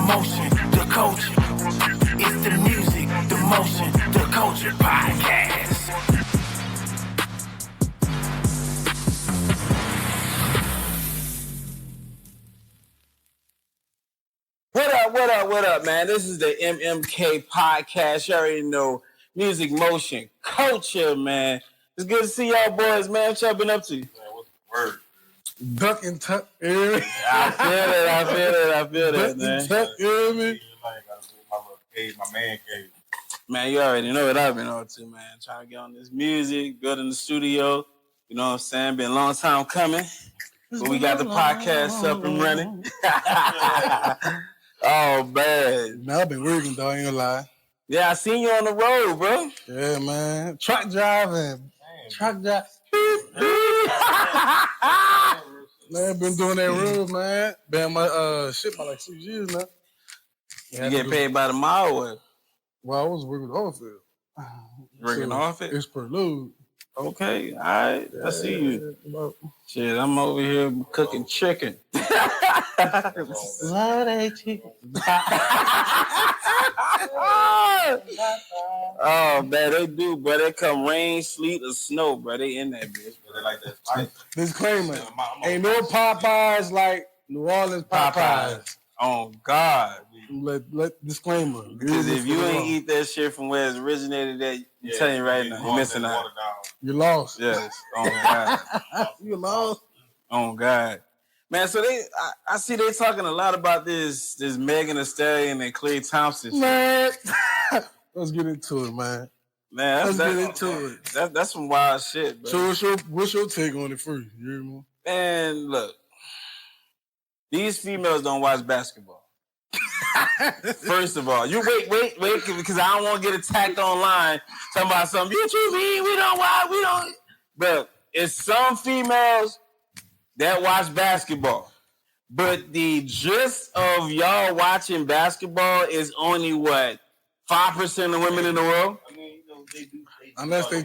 motion, the culture. It's the music, the motion, the culture podcast. What up, man? This is the Mmk Podcast. You already know music, motion, culture, man. It's good to see y'all boys, man. What y'all been up to? Man, what's the word? Duck and tuck, I feel that, man. Tuck, My man cave. Man, you already know what I've been on to, man. Trying to get on this music, building the studio. You know what I'm saying? Been a long time coming. But we got the podcast up and running. Oh, man. Man, I've been working, though, I ain't gonna lie. Yeah, I seen you on the road, bro. Yeah, man. Truck driving. Man, been doing that road, man. Been my shit by like 6 years now. You get paid by the mile or what? Well, I was working off it. Working off it? It's per load. Okay, all right. I see you. Yeah. Shit, I'm over here cooking chicken. Love that chicken. Oh, man, they do, bro. They come rain, sleet, or snow, bro. They in that bitch. They like that spice. Disclaimer. Ain't no Popeyes like New Orleans Popeyes. Oh, God. Let disclaimer. Because if you ain't eat that shit from where it's originated at, I'm telling you right now, you're missing out. You lost. Yes. Oh, God. You lost. Oh, God. Man, so I see they talking a lot about this Megan Thee Stallion and Klay Thompson shit. Man. Let's get into it, man. Man, that's some wild shit, bro. So what's your take on it first? You hear me? Man, look. These females don't watch basketball. First of all, you wait, because I don't want to get attacked online talking about something. You mean we don't watch, we don't. But it's some females that watch basketball. But the gist of y'all watching basketball is only what? 5% of women in the world? I mean, you know, they do unless they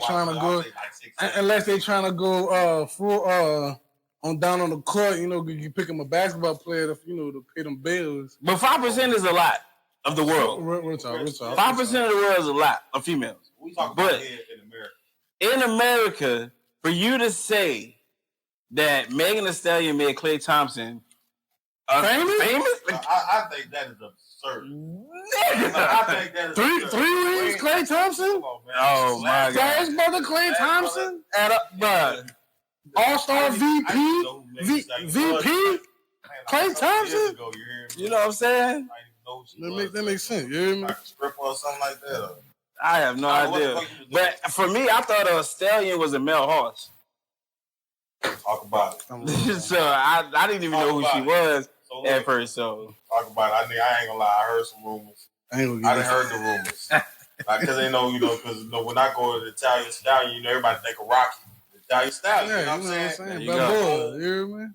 trying to go full on down on the court, you know, you pick them a basketball player to, you know, to pay them bills. But 5% is a lot of the world. 5% 5% of the world is a lot of females. We talk about here in America. In America, for you to say that Megan Thee Stallion made Klay Thompson famous? I think that is absurd. I think that is absurd. Three rings, Klay Thompson? Oh, my God. His brother Klay Thompson? Add up, bro. All-Star VP? Klay Thompson? You know what I'm saying? That makes sense. You hear me? Like a stripper or something like that. I have no idea. But for me, I thought a stallion was a male horse. Talk about it. So I didn't even know who she was at first. So talk about it. I ain't gonna lie. I heard some rumors. I didn't heard the rumors. Because they know, because when I go to the Italian stallion, you know, everybody think of Rocky. Italian stallion, yeah, you know what I'm saying? You hear me?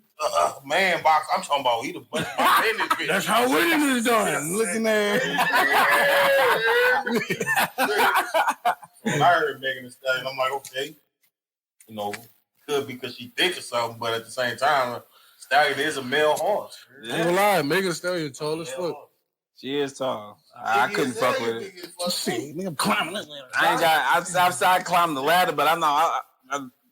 Man, box. I'm talking about he the bunch of my in this bitch. That's how William is doing. Looking at When I heard Megan Thee Stallion, I'm like, okay, you know, could be because she thick or something, but at the same time, Stallion is a male horse. Yeah. I'm gonna lie, Megan Thee Stallion tall as fuck. She is tall. I couldn't fuck with it. See, nigga climbing that ladder. I climbed the ladder, but I'm not.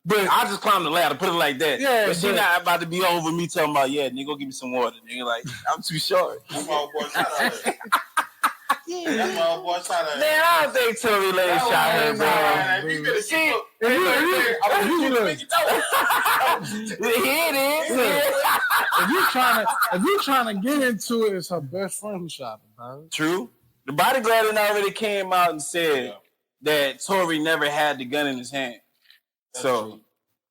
But I just climbed the ladder, put it like that. Yeah, but she not about to be over me talking about, yeah, nigga, go give me some water. Nigga, like, I'm too short. That's my old boy shot at her. That's my old boy shot at her. Man, I don't think Tory Lane shot her, bro. If you could have seen If you trying to get into it, it's her best friend who shot her, bro. True. The bodyguard already came out and said that Tory never had the gun in his hand. So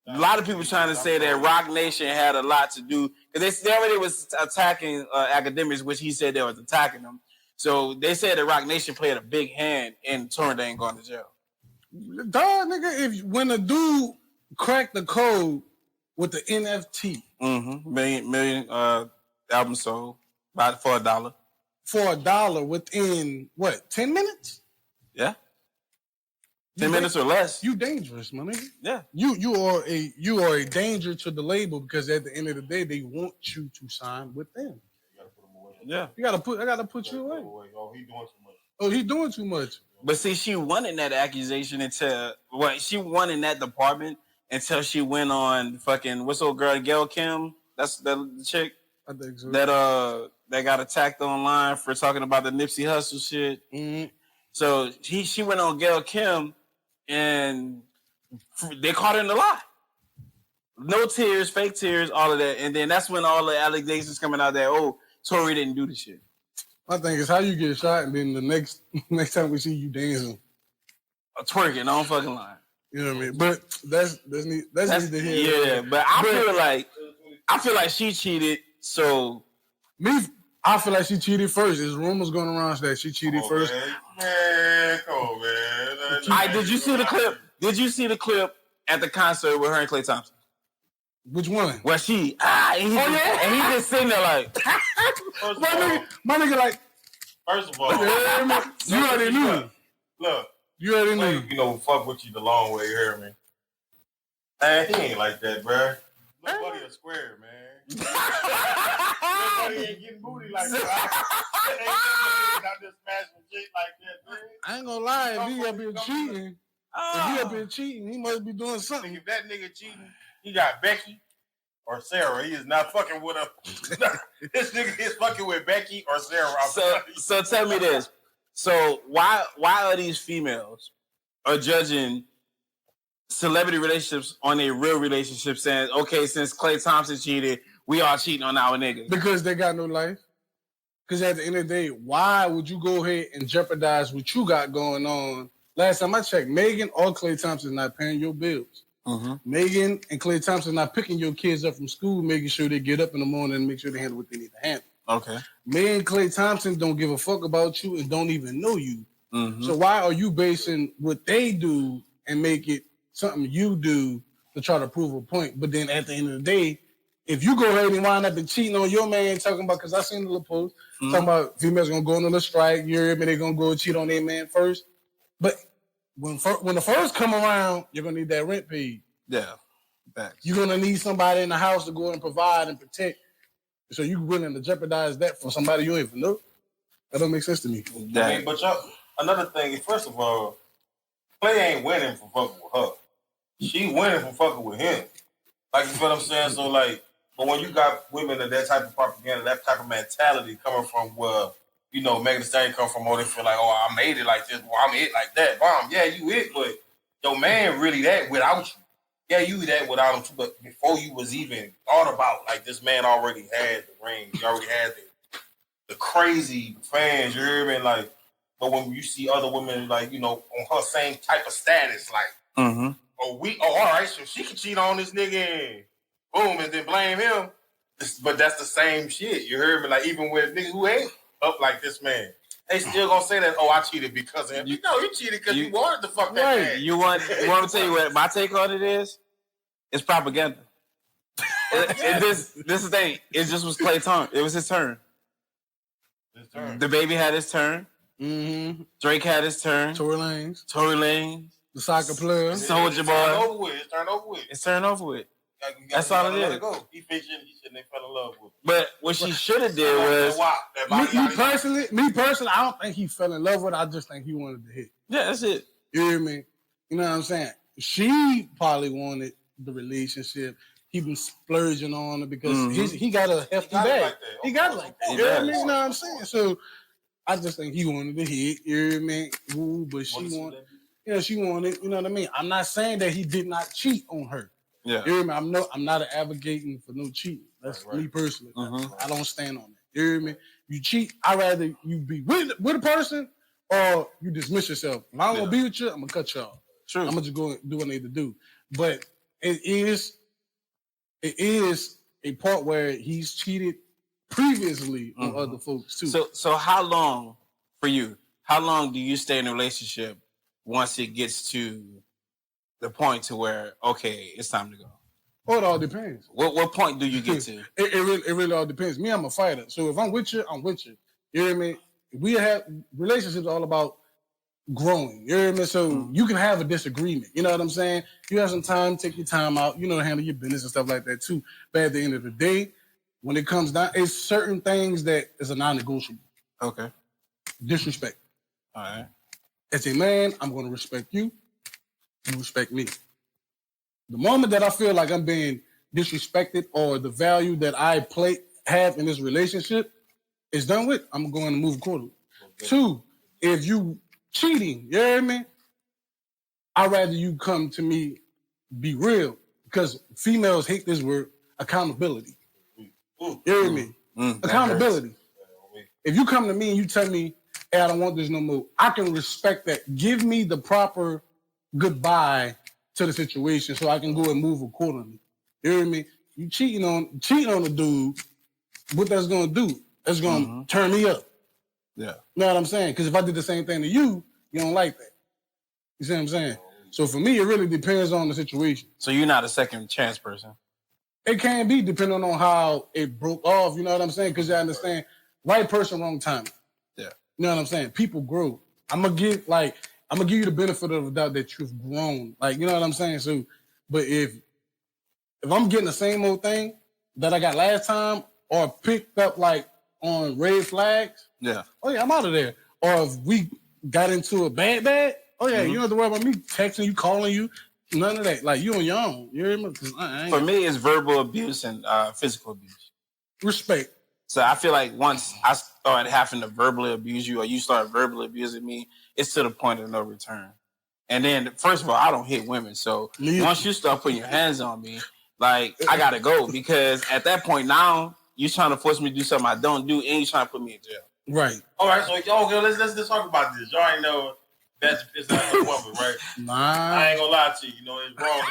a lot of people trying to say that Rock Nation had a lot to do because they already was attacking academics, which he said they was attacking them. So they said that Rock Nation played a big hand in Tory Lane going to jail. Dog, nigga, when a dude cracked the code with the NFT, million album sold for $1. For $1 within what 10 minutes? Yeah. 10 minutes or less. You dangerous, my nigga. Yeah. You are a danger to the label because at the end of the day, they want you to sign with them. You gotta put them away. Yeah. I gotta put you away. Oh, he doing too much. Oh, he doing too much. But see, she won in that accusation she won in that department until she went on fucking what's old girl Gail Kim. That's the chick. I think so. That got attacked online for talking about the Nipsey Hussle shit. Mm-hmm. So she went on Gail Kim and they caught her in the lie. No tears, fake tears, all of that. And then that's when all the allegations coming out that, Tory didn't do the shit. My thing is how you get shot and then the next time we see you dancing. Twerking, I don't fucking lie. You know what I mean? But that's neither here. Yeah, but I feel like she cheated, so I feel like she cheated first. There's rumors going around that she cheated first. Man, come on, man. Did you see the clip? Did you see the clip at the concert with her and Klay Thompson? Which one? Where she and he just sitting there like my nigga like. First of all, you already knew. Look, you already knew. You know, fuck with you the long way. You hear me? Man, he ain't like that, bro. Look, buddy, a square, man. Buddy ain't getting booty like that. Not just smashing shit like that, man. I ain't gonna lie. If he up here cheating, he must be doing something. If that nigga cheating, he got Becky or Sarah. He is not fucking with her. This nigga is fucking with Becky or Sarah. So tell me this. So why are these females are judging celebrity relationships on a real relationship saying, okay, since Klay Thompson cheated, we all cheating on our niggas? Because they got no life. Because at the end of the day, why would you go ahead and jeopardize what you got going on? Last time I checked, Megan or Klay Thompson not paying your bills. Mm-hmm. Megan and Klay Thompson not picking your kids up from school, making sure they get up in the morning and make sure they handle what they need to handle. Okay. Me and Klay Thompson don't give a fuck about you and don't even know you. Mm-hmm. So why are you basing what they do and make it something you do to try to prove a point? But then at the end of the day, if you go ahead and wind up and cheating on your man, talking about, because I seen the little post, talking about females gonna go on a little strike, you hear me, they're gonna go cheat on their man first. But when the first come around, you're gonna need that rent paid. Yeah. Thanks. You're gonna need somebody in the house to go and provide and protect. So you willing to jeopardize that for somebody you don't even know? That don't make sense to me. I mean, but another thing is, first of all, Klay ain't winning from fucking with her. She winning from fucking with him. Like, you feel what I'm saying? So, like, but when you got women of that type of propaganda, that type of mentality coming from where, you know, Megan Thee Stallion come from, they feel like, I made it like this, I'm it like that. Bomb, yeah, you it, but your man really that without you. Yeah, you that without him too, but before you was even thought about, like, this man already had the ring. He already had the crazy fans, you hear me? Like, but when you see other women, like, you know, on her same type of status, like, all right, so she can cheat on this nigga and boom, and then blame him. But that's the same shit, you hear me? Like, even with niggas who ain't up like this man, they still gonna say that, I cheated because of him. You cheated because you wanted to fuck that man. You want me to tell you what my take on it is? It's propaganda. This is the thing. It just was Klay turn. It was his turn. The baby had his turn. Mm-hmm. Drake had his turn. Tory Lanez. The soccer player. Soulja Boy. It's turned over with. That's all it is. He finished it. He shouldn't have fell in love with. But what she should have did was me personally, I don't think he fell in love with her. I just think he wanted to hit. Yeah, that's it. You hear me? You know what I'm saying? She probably wanted the relationship. He been splurging on her because he got a hefty bag. He got it like that. You know what I'm saying? So I just think he wanted to hit. You hear me? Ooh, but she wanted. She wanted. You know what I mean? I'm not saying that he did not cheat on her. Yeah. You hear me? I'm not advocating for no cheating. That's me personally. I don't stand on that. You hear me? You cheat, I'd rather you be with a person or you dismiss yourself. If I don't want to be with you, I'm gonna cut you off. True. I'm gonna just go and do what I need to do. But it is a part where he's cheated previously on other folks too. So how long for you? How long do you stay in a relationship once it gets to the point to where, okay, it's time to go? Oh, it all depends. What point do you get to? It really all depends. Me, I'm a fighter. So if I'm with you, I'm with you. You hear me? We have relationships all about growing. You hear me? So you can have a disagreement. You know what I'm saying? You have some time, take your time out, to handle your business and stuff like that too. But at the end of the day, when it comes down, it's certain things that is a non-negotiable. Okay. Disrespect. All right. As a man, I'm going to respect you. You respect me. The moment that I feel like I'm being disrespected or the value that I have in this relationship is done with, I'm going to move accordingly. Okay. 2, if you cheating, you hear me? I'd rather you come to me, be real, because females hate this word, accountability. You hear me? Accountability. If you come to me and you tell me, hey, I don't want this no more, I can respect that. Give me the proper goodbye to the situation so I can go and move accordingly. You hear me? You cheating on the dude, what that's gonna do? It's gonna turn me up. Yeah. You know what I'm saying? Because if I did the same thing to you, you don't like that. You see what I'm saying? So for me, it really depends on the situation. So you're not a second chance person? It can be depending on how it broke off. You know what I'm saying? Because you understand, right person, wrong time. Yeah. You know what I'm saying? People grow. I'm gonna give you the benefit of the doubt that you've grown. Like, you know what I'm saying? So, but if I'm getting the same old thing that I got last time, or picked up like on red flags, oh yeah, I'm out of there. Or if we got into a bad, oh yeah, you don't have to worry about me texting you, calling you, none of that. Like, you on your own. You hear me? For me, it's verbal abuse and physical abuse. Respect. So I feel like once I start having to verbally abuse you, or you start verbally abusing me, it's to the point of no return. And then, first of all, I don't hit women. So once you start putting your hands on me, like, I gotta go, because at that point now, you're trying to force me to do something I don't do, and you're trying to put me in jail. Right. All right, so let's talk about this. Y'all ain't know that's the piss out of a woman, right? Nah. I ain't gonna lie to you. You know, it's wrong.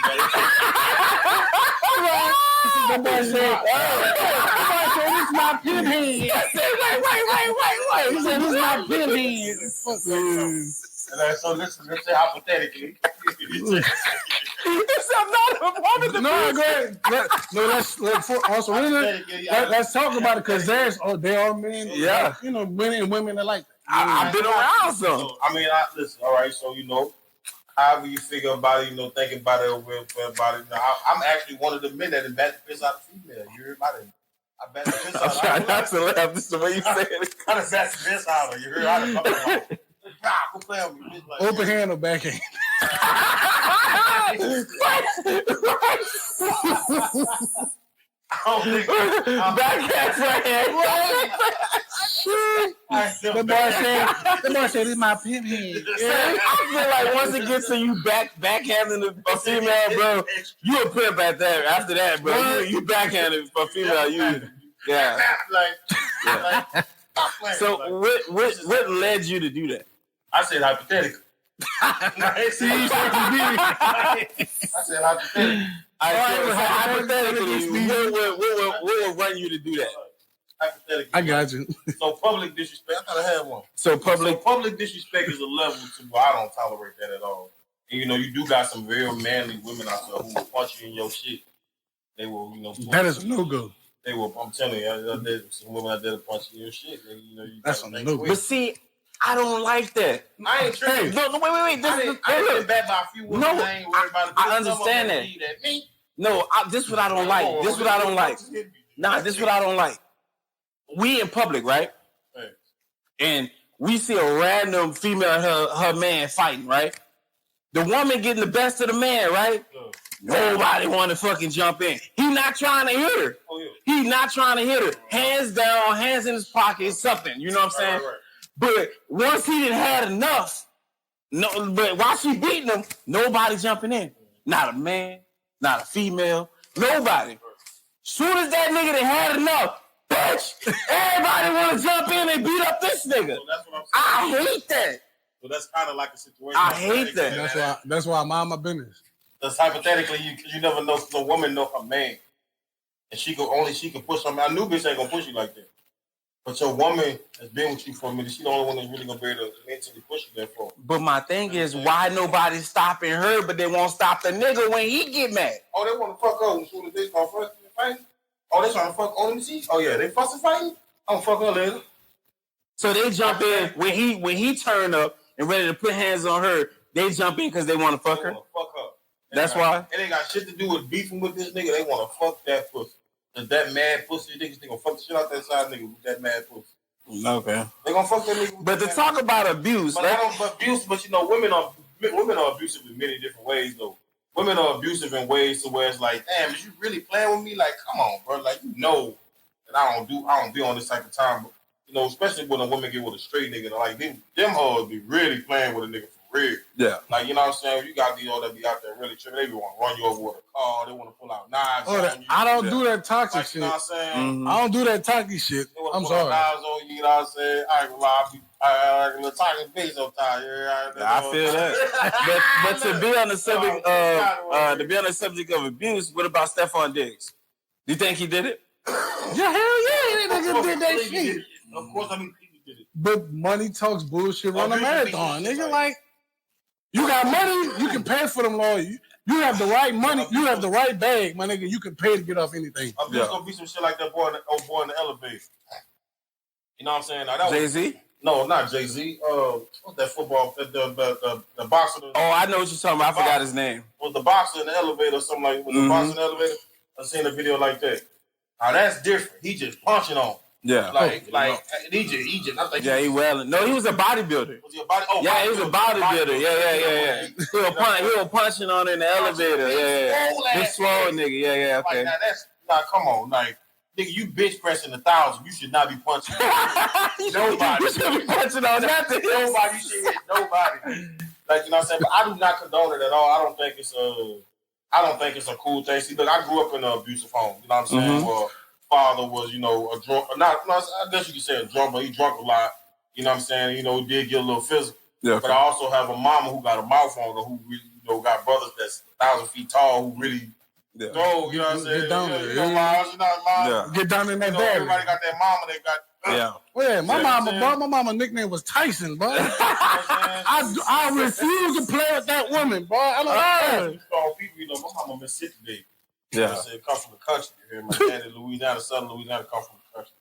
That boy said, this is my pimp hand. I said, wait. He said, this is my pimp hand. So let's say hypothetically. No, go ahead. Let's talk about it, because there are men, you know, men and women that like that. I've been around some. So, listen, all right, so, you know, however you figure about it, you know, thinking about it or welfare about it. You know, I'm actually one of the men that bat the piss out of female. You heard about it? I bat the piss out of her. I'm not to laugh. This is the way you say it. I done bat the piss out of her. You heard? I done go play with me. Like, open hand or backhand? Backhand, forehand. The boy said, this is my pimp hand. I feel like once it gets to you backhanding a female, bro, you a pimp at that. After that, bro, you backhanded a female. So what led you to do that? I said hypothetical. I said hypothetical. Hypothetically, what would run you to do that? Hypothetically. I got you. So public disrespect, I gotta have one. So public disrespect is a level to where I don't tolerate that at all. And you know, you do got some very manly women out there who will punch you in your shit. They will, you know. That is a no-go. They will. I'm telling you, there's some women out there that punch you in your shit. And, you know, that's a no-go. But see, I don't like that. I ain't tripping. No, wait. I ain't been back by a few women. No, I ain't worried about it. I understand that. No, this is what I don't like. This is what I don't like. Nah, this is what I don't like. We in public, right? And we see a random female and her man fighting, right? The woman getting the best of the man, right? Nobody want to fucking jump in. He not trying to hit her. He not trying to hit her. Hands down, hands in his pocket, something. You know what I'm saying? Right. But once he didn't had enough, but while she beating him, nobody jumping in. Not a man, not a female, nobody. Soon as that nigga done had enough, bitch, everybody want to jump in and beat up this nigga. So that's what I'm saying. I hate that. So that's kind of like a situation. I hate that. That's why I mind my business. Because hypothetically, you never know. The woman know her man, and she can push him. I knew bitch ain't gonna push you like that. But your woman has been with you for a minute. She the only one that's really gonna be able to mentally push you there for. But my thing is, why nobody stopping her, but they won't stop the nigga when he get mad? Oh, they want to fuck her as soon as they start fucking fighting. Oh, they trying to fuck. Oh, let me see. Oh yeah, they fussing fighting. I'm gonna fuck her later. So they jump in when he turn up and ready to put hands on her. They jump in because they want to fuck her. Fuck her. That's why. It ain't got shit to do with beefing with this nigga. They want to fuck that pussy. Cause that mad pussy niggas, they gonna fuck the shit out that side nigga with that mad pussy. Okay. They gonna fuck that nigga. But to talk about abuse, but you know, women are abusive in many different ways though. Women are abusive in ways to where it's like, damn, is you really playing with me? Like, come on, bro. Like, you know that I don't be on this type of time. But, you know, especially when a woman get with a straight nigga, like them hoes be really playing with a nigga for real. Yeah. Like, you know what I'm saying? You got these hoes that be out there really tripping. They be want to run you over with a car. They want to pull out knives on you. I don't do that toxic like, shit. You know what I'm saying? Mm-hmm. I don't do that toxic shit. I'm sorry. Knives on you know what I'm saying? I ain't gonna lie. I like a little toxic bitch sometimes. I feel that. but to be on the subject of abuse, what about Stephon Diggs? Do you think he did it? Yeah, hell yeah, that nigga did that shit. Of course, I mean, he did it. But money talks bullshit. Run a marathon, nigga. Like, you got money, you can pay for them lawyers. You have the right money, you have the right bag, my nigga. You can pay to get off anything. I'm just gonna be some shit like that boy in the elevator. You know what I'm saying? Now, Jay-Z? No, not Jay-Z. What's that football? The boxer. Oh, I know what you're talking about. I forgot his name. Was the boxer in the elevator or something like? Was the boxer in the elevator? I seen a video like that. Now that's different. He just punching on. Yeah. He just. I think. Yeah, he well. No, he was a bodybuilder. Was he a body? Oh, yeah, he was a bodybuilder. Yeah. He was punching on in the elevator. Yeah. This swole nigga. Yeah. Okay. Like, now come on, like. Nigga, you bitch pressing 1,000. You should not be punching. Nobody. You should be punching on nothing. Nobody. You should hit nobody. Like, you know what I'm saying? But I do not condone it at all. I don't think it's a cool thing. See, look, I grew up in an abusive home. You know what I'm saying? Where father was, you know, a drunk. I guess you could say a drunk, but he drunk a lot. You know what I'm saying? You know, he did get a little physical. Yeah. But I also have a mama who got a mouth on her, who really, you know, got brothers that's 1,000 feet tall, who really. Yeah. Go, you know what I'm saying? Get down there. You know, yeah. Get down in that bed. Everybody got that mama. They got. Yeah. Well, yeah, my mama nickname was Tyson, bro. I refuse to play with that woman, bro. I don't know. People, you know, my mama Mississippi baby. Yeah. You know, come from the country. You hear my dad in Louisiana, southern Louisiana, come from the country.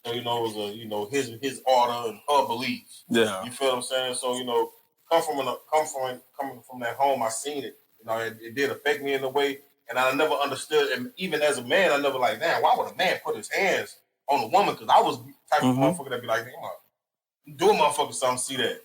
So, you know, it was his order and her beliefs. Yeah. You feel what I'm saying? So, you know, coming from that home, I seen it. You know, it did affect me in a way. And I never understood, and even as a man, I never like, damn, why would a man put his hands on a woman? Because I was the type of motherfucker that be like, damn, do a motherfucker something, see that.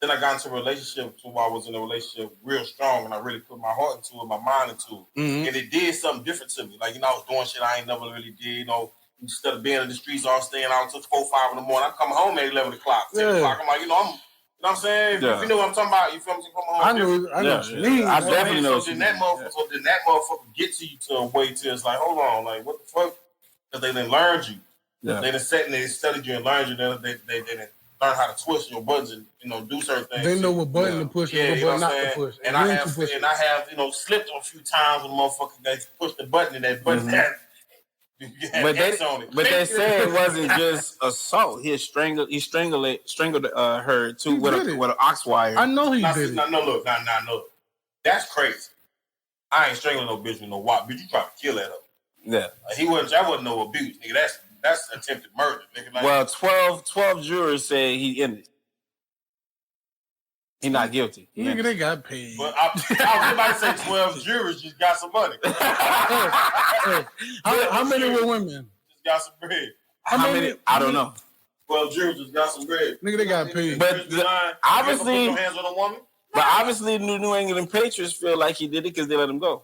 Then I got into a relationship while I was in a relationship real strong, and I really put my heart into it, my mind into it. And it did something different to me. Like, you know, I was doing shit I ain't never really did, you know, instead of being in the streets all staying out until 4, 5 in the morning, I'm coming home at 11 o'clock, 10 o'clock. I'm like, you know, you know what I'm saying? Yeah. You know what I'm talking about? You feel me? I know what you mean. I definitely know what you mean. So then that motherfucker get to you to a way to it's like, hold on, like, what the fuck? Because they done learned you. Yeah. They done sat and they studied you and learned you. They didn't learn how to twist your buttons and, you know, do certain things. They know what button to push and what button not to push. And I have, you know, slipped a few times when motherfucker guys pushed the button and that button But they said it wasn't just assault. He strangled her too with an ox wire. I know he did it. No, look. That's crazy. I ain't strangling no bitch with no wop. Bitch, you tried to kill that up. Yeah. That wasn't no abuse, nigga. That's attempted murder, nigga. Like, well, 12 jurors say he ended. He not guilty. Nigga, they got paid. But I was about to say 12 jurors just got some money. How many were women? Just got some bread. How many? I don't know. 12 jurors just got some bread. Nigga, they got paid. But obviously, put your hands on a woman? But obviously, New England Patriots feel like he did it because they let him go.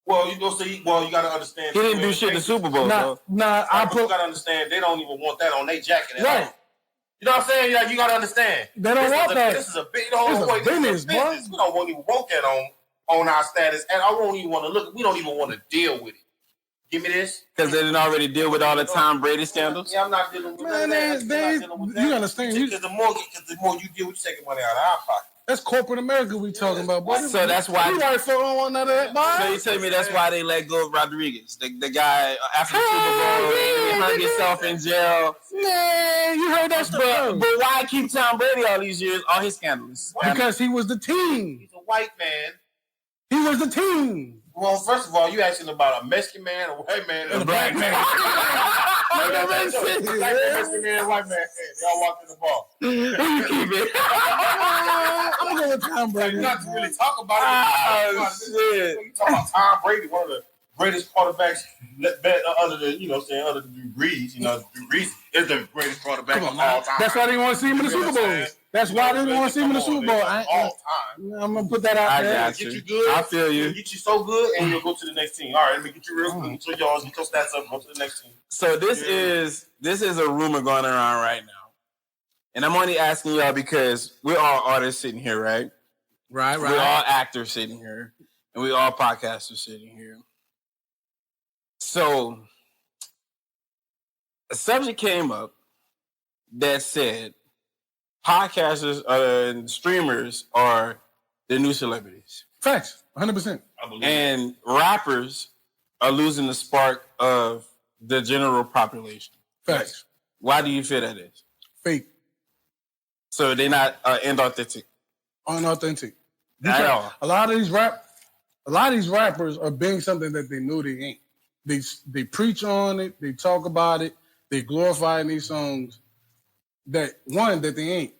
Well, you got to understand. He didn't do shit in the Super Bowl. You got to understand, they don't even want that on their jacket at all. You know what I'm saying? Yeah, you got to understand. They don't want that. This is a big business, boy. We don't even want that on our status, and I won't even want to look. We don't even want to deal with it. Give me this. Because they didn't already deal with all the Tom Brady scandals? Yeah, I'm not dealing with that. You understand? Because the more you deal with, you taking money out of our pocket. That's corporate America we talking about, boy. So that's why you white folk don't want none of that, boy. So you tell me that's why they let go of Rodriguez, the guy after the Super Bowl, he hung himself in jail. Man, you heard that stuff. But why keep Tom Brady all these years, all his scandals? Because he was the team. He's a white man. He was the team. Well, first of all, you asking about a Mexican man, a white man, and a black man. Mexican man and white man. Y'all walk in the bar. I'm going to go with Tom Brady. Not to really talk about it. Oh, shit. You talking about Tom Brady, one of the greatest quarterbacks under the, you know what I'm saying, under the degrees. You know, degrees is the greatest quarterback of all time. That's why they want to see him in the Super Bowl. That's why they want to see him in the Super Bowl. All time. I'm going to put that out there. Got Get you good. I feel you. Get you so good, and you'll go to the next team. All right, let me get you real quick. Get your stats up, go to the next team. So this is a rumor going around right now. And I'm only asking y'all because we're all artists sitting here, right? Right. We're all actors sitting here. And we all podcasters sitting here. So a subject came up that said podcasters and streamers are the new celebrities. Facts, 100%. And rappers are losing the spark of the general population. Facts. Why do you feel that is? Fake. So they're not inauthentic. Unauthentic. At all. A lot of these rappers are being something that they know they ain't. They preach on it, they talk about it, they glorify in these songs that they ain't.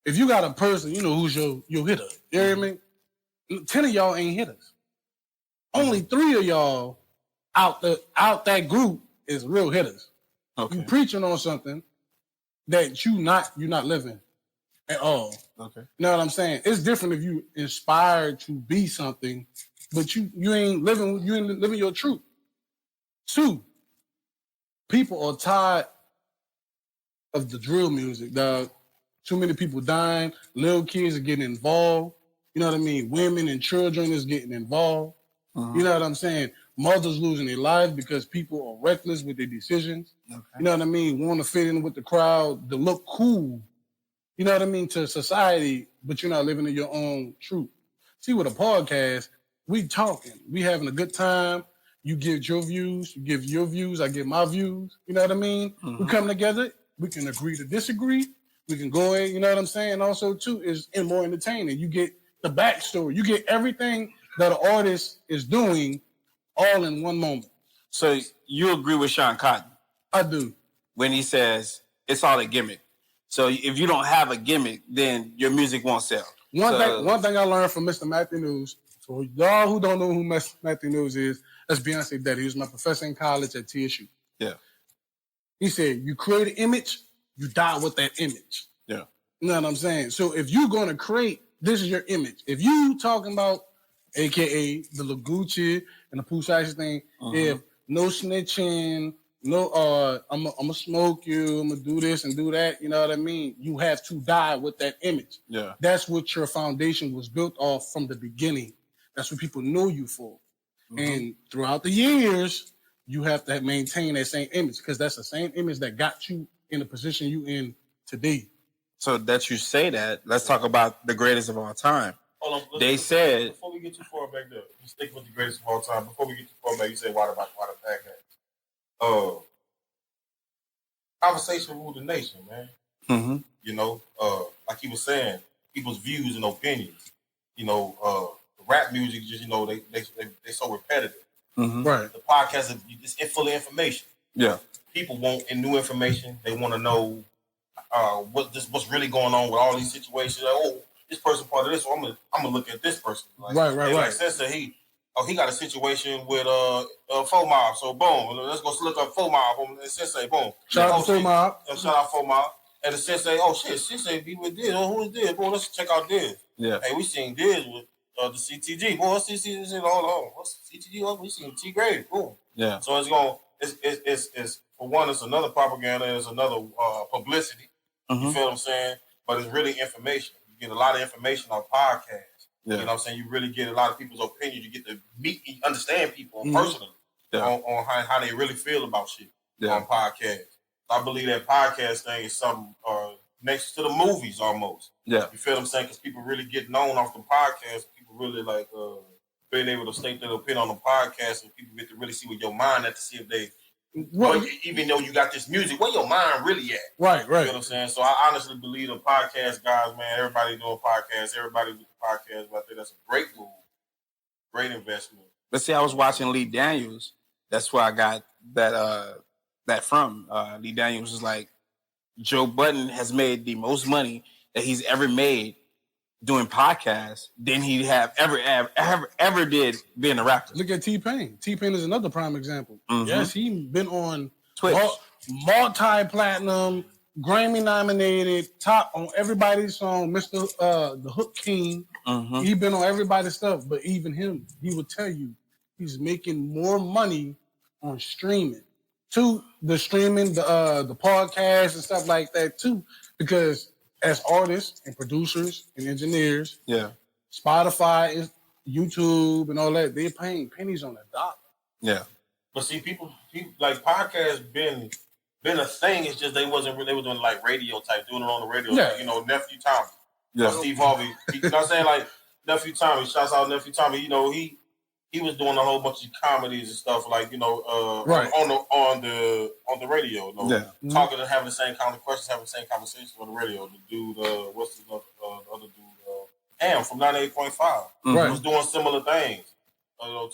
If you got a person, you know who's your hitter. You hear me? 10 of y'all ain't hitters. Only 3 of y'all out that group is real hitters. Okay. You preaching on something that you're not living at all. Okay. You know what I'm saying? It's different if you inspired to be something, but you ain't living your truth. 2, people are tired of the drill music, dog. Too many people dying, little kids are getting involved. You know what I mean? Women and children is getting involved. You know what I'm saying? Mothers losing their lives because people are reckless with their decisions. Okay. You know what I mean? Want to fit in with the crowd, to look cool. You know what I mean? To society, but you're not living in your own truth. See, with a podcast, we talking. We having a good time. You give your views. You give your views. I give my views. You know what I mean? We come together. We can agree to disagree. We can go in. You know what I'm saying? Also, too, is more entertaining. You get the backstory. You get everything that an artist is doing all in one moment. So you agree with Sean Cotton? I do. When he says it's all a gimmick. So if you don't have a gimmick, then your music won't sell. One thing I learned from Mr. Matthew News, so y'all who don't know who Matthew News is, that's Beyonce's daddy. He was my professor in college at TSU. Yeah. He said, you create an image, you die with that image. Yeah. You know what I'm saying? So if you're going to create, this is your image. If you talking about, AKA the Lagucci and the Pooh Shiesty thing, if no snitching, no, I'm gonna smoke you, I'm gonna do this and do that, you know what I mean? You have to die with that image. Yeah. That's what your foundation was built off from the beginning. That's what people know you for. And throughout the years, you have to maintain that same image because that's the same image that got you in the position you in today. So that you say that, let's talk about the greatest of all time. Hold on, they said... Before we get too far back there, let's stick with the greatest of all time. Before we get too far back, you said, why the podcast? Conversation ruled the nation, man. You know, like he was saying, people's views and opinions. You know, rap music, just, you know, they so repetitive. Right. The podcast is full of information. Yeah. People want new information. They want to know what's really going on with all these situations. Like, oh, this person part of this, so I'm gonna look at this person. Like, right. Like Sensei, he got a situation with Faux Mob. So boom, let's go look up Faux Mob. And Sensei, boom. Shout out Faux Mob. Shout out Faux Mob. And the Sensei, oh shit, Sensei be with Diz. Oh, who is Diz? Boom, let's check out Diz. Yeah. Hey, we seen Diz with the CTG. Boy, what's CTG? Hold on. What's CTG? Oh, we seen T Grade. Boom. Yeah. So it's for one, it's another propaganda and it's another publicity. You feel what I'm saying? But it's really information. You get a lot of information on podcasts. Yeah. You know what I'm saying? You really get a lot of people's opinions. You get to meet and understand people personally on how they really feel about shit on podcasts. I believe that podcast thing is something next to the movies almost. Yeah. You feel what I'm saying? Because people really get known off the podcast. People really like being able to state their opinion on the podcast, and people get to really see where your mind at to see if they, even though you got this music, where your mind really at. Right. You know what I'm saying? So I honestly believe the podcast guys, man, everybody doing podcasts, everybody with the podcast, but I think that's a great move. Great investment. But see, I was watching Lee Daniels. That's where I got that from. Lee Daniels was like, Joe Budden has made the most money that he's ever made doing podcasts than he have ever did being a rapper. Look at T-Pain. T-Pain is another prime example. Mm-hmm. Yes, he been on Twitch, multi-platinum, Grammy-nominated, top on everybody's song, Mr. The Hook King. Mm-hmm. He been on everybody's stuff, but even him, he would tell you he's making more money on streaming. To the streaming, the podcast and stuff like that too, because as artists and producers and engineers, yeah, Spotify, YouTube, and all that, they're paying pennies on a dollar. Yeah. But see, people like podcasts been a thing. It's just they were doing like radio type, doing it on the radio. Yeah. Like, you know, Nephew Tommy, Yeah. Steve Harvey. You know what I'm saying? Like Nephew Tommy. Shouts out Nephew Tommy. You know, he was doing a whole bunch of comedies and stuff like, you know, Right. on the radio. You know, Yeah. talking and having the same kind of questions, having the same conversations on the radio. The dude, what's the other dude? Am from 98.5. Right. Was doing similar things.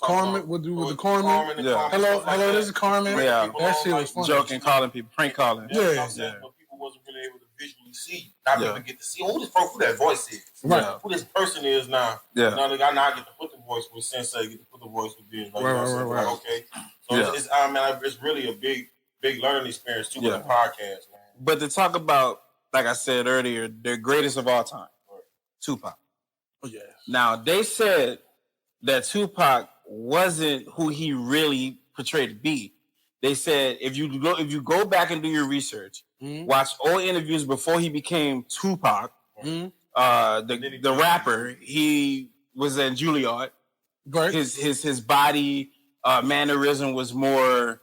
Carmen would do with the Carmen. Yeah. Hello, this is Carmen. Yeah. That shit was funny. Joking, calling people, prank calling. Yeah. But people wasn't really able to visually see. Not be able to get to see who that voice is. Right. Who this person is now. Yeah. Now I get to put the voice with Sensei, get to put the voice with this. Like, Right. Like, okay. So it's really a big learning experience too with the podcast, man. But to talk about, like I said earlier, the greatest of all time, Tupac. Oh, yeah. Now, they said that Tupac wasn't who he really portrayed to be. They said if you go back and do your research, watch old interviews before he became Tupac, the rapper, he was in Juilliard. Right. His body mannerism was more,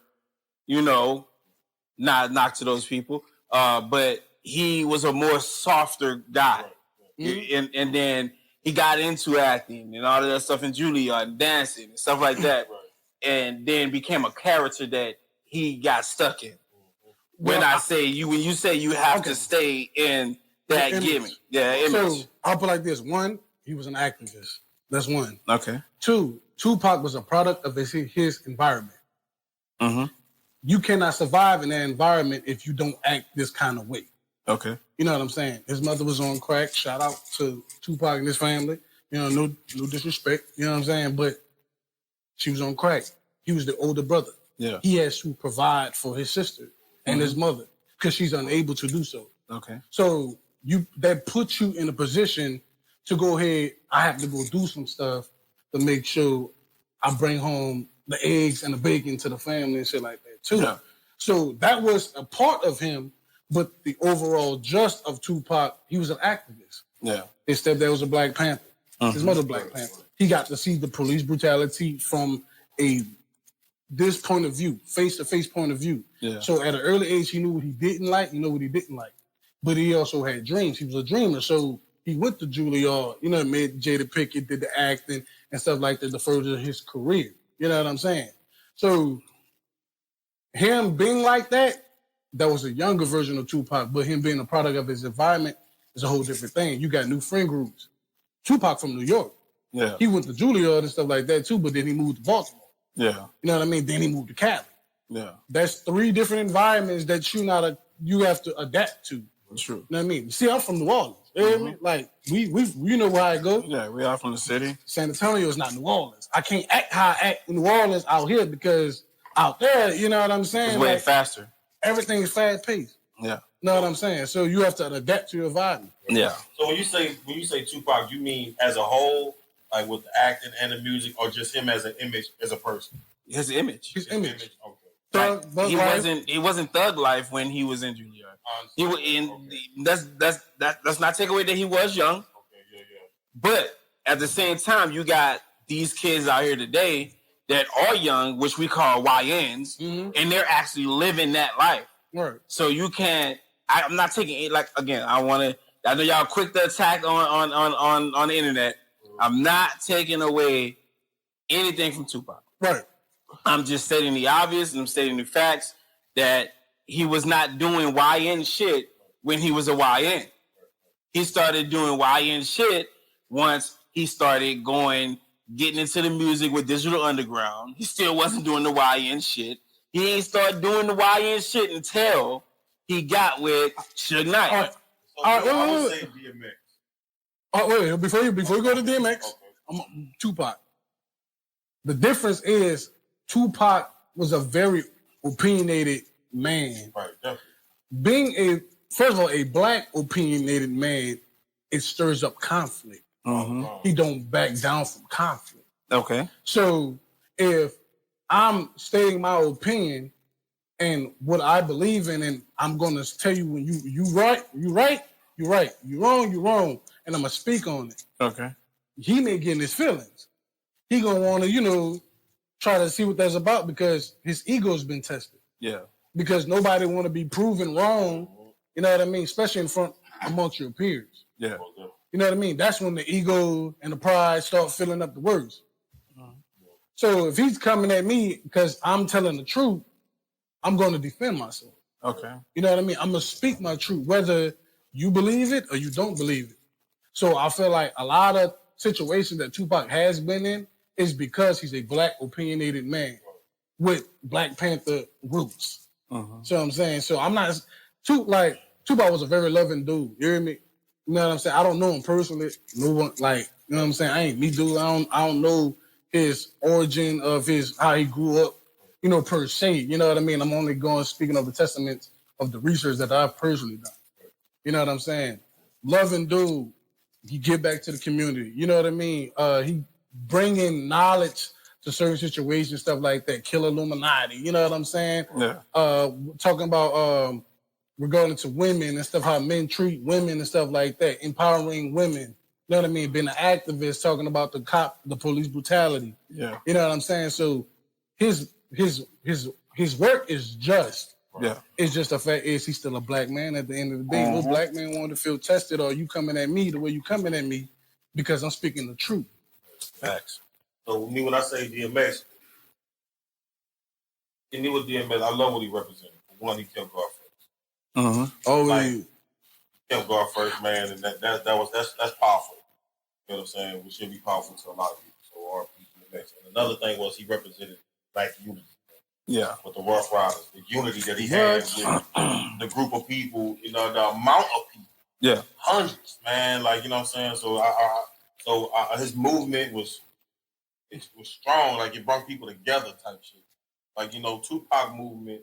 not knock to those people, but he was a more softer guy. And then he got into acting and all of that stuff in Juilliard and dancing and stuff like that. And then became a character that he got stuck in. When you say you have to stay in that gimmick. Yeah, image. So I'll put it like this. One, he was an activist. That's one. Okay. Two, Tupac was a product of his environment. Mm-hmm. You cannot survive in that environment if you don't act this kind of way. Okay. You know what I'm saying? His mother was on crack. Shout out to Tupac and his family. No disrespect. You know what I'm saying? But she was on crack. He was the older brother. Yeah. He has to provide for his sister and his mother because she's unable to do so. Okay. So that puts you in a position to go ahead. I have to go do some stuff to make sure I bring home the eggs and the bacon to the family and shit like that too. Yeah. So that was a part of him. But the overall just of Tupac, he was an activist. Yeah. His stepdad was a Black Panther. His mother, Black Panther. He got to see the police brutality from this point of view, face-to-face point of view. Yeah. So at an early age, he knew what he didn't like, what he didn't like. But he also had dreams. He was a dreamer. So he went to Juilliard, made Jada Pinkett, did the acting and stuff like that to further his career. You know what I'm saying? So him being like that was a younger version of Tupac, but him being a product of his environment is a whole different thing. You got new friend groups. Tupac from New York. Yeah. He went to Juilliard and stuff like that too, but then he moved to Baltimore. Yeah. You know what I mean? Then he moved to Cali. Yeah. That's 3 different environments that you have to adapt to. True. You know what I mean? See, I'm from New Orleans. You know what I mean? Like, we know where I go. Yeah, we are from the city. San Antonio is not New Orleans. I can't act how I act in New Orleans out here because out there, you know what I'm saying? It's way faster. Everything is fast paced. Yeah. You know what I'm saying? So you have to adapt to your environment. Yeah. So when you say Tupac, you mean as a whole, like with the acting and the music, or just him as an image, as a person? His image. His image. Okay. He wasn't Thug Life when he was in Juilliard. That's not take away that he was young. Okay, yeah. But at the same time, you got these kids out here today that are young, which we call YNs, and they're actually living that life. Right. So you can't. I'm not taking it like again. I know y'all quick to attack on the internet. I'm not taking away anything from Tupac. Right. I'm just stating the obvious and I'm stating the facts that he was not doing YN shit when he was a YN. He started doing YN shit once he started getting into the music with Digital Underground. He still wasn't doing the YN shit. He ain't started doing the YN shit until he got with Suge Knight. So I would say DMX. Oh wait, before you go to DMX, I'm Tupac. The difference is Tupac was a very opinionated man. Right, definitely. Being first of all, a black opinionated man, it stirs up conflict. Mm-hmm. He don't back down from conflict. Okay. So if I'm stating my opinion and what I believe in, and I'm gonna tell you when you right, you wrong, and I'm gonna speak on it. Okay. He may get in his feelings. He gonna want to, try to see what that's about because his ego's been tested. Yeah. Because nobody want to be proven wrong. You know what I mean? Especially in front amongst your peers. Yeah. You know what I mean? That's when the ego and the pride start filling up the words. So if he's coming at me because I'm telling the truth, I'm going to defend myself. Okay. You know what I mean? I'm going to speak my truth, whether you believe it or you don't believe it. So I feel like a lot of situations that Tupac has been in is because he's a black opinionated man with Black Panther roots. So what I'm saying? So I'm not Tupac was a very loving dude. You hear me? You know what I'm saying? I don't know him personally. No one you know what I'm saying? I ain't me dude. I don't know his origin of how he grew up, per se. You know what I mean? I'm only speaking of the testaments of the research that I've personally done. You know what I'm saying? Loving dude. He give back to the community. You know what I mean? He bring in knowledge to certain situations, stuff like that. Kill Illuminati. You know what I'm saying? Yeah. Talking about regarding to women and stuff, how men treat women and stuff like that. Empowering women. You know what I mean? Being an activist, talking about the police brutality. Yeah. You know what I'm saying? So his work is just. Yeah. It's just the fact is he's still a black man at the end of the day. No black man want to feel tested or you coming at me the way you coming at me because I'm speaking the truth. Facts. So me, when I say DMX, and me with DMX, I love what he represented. For one, he kept God first. Always. Kept God first, man, and that's powerful. You know what I'm saying? We should be powerful to a lot of people. So RP DMX. And another thing was he represented black unity. Yeah. With the Rough Riders, the unity that he had with the group of people, the amount of people. Yeah. Hundreds, man. You know what I'm saying? So his movement was strong. Like it brought people together type shit. Tupac movement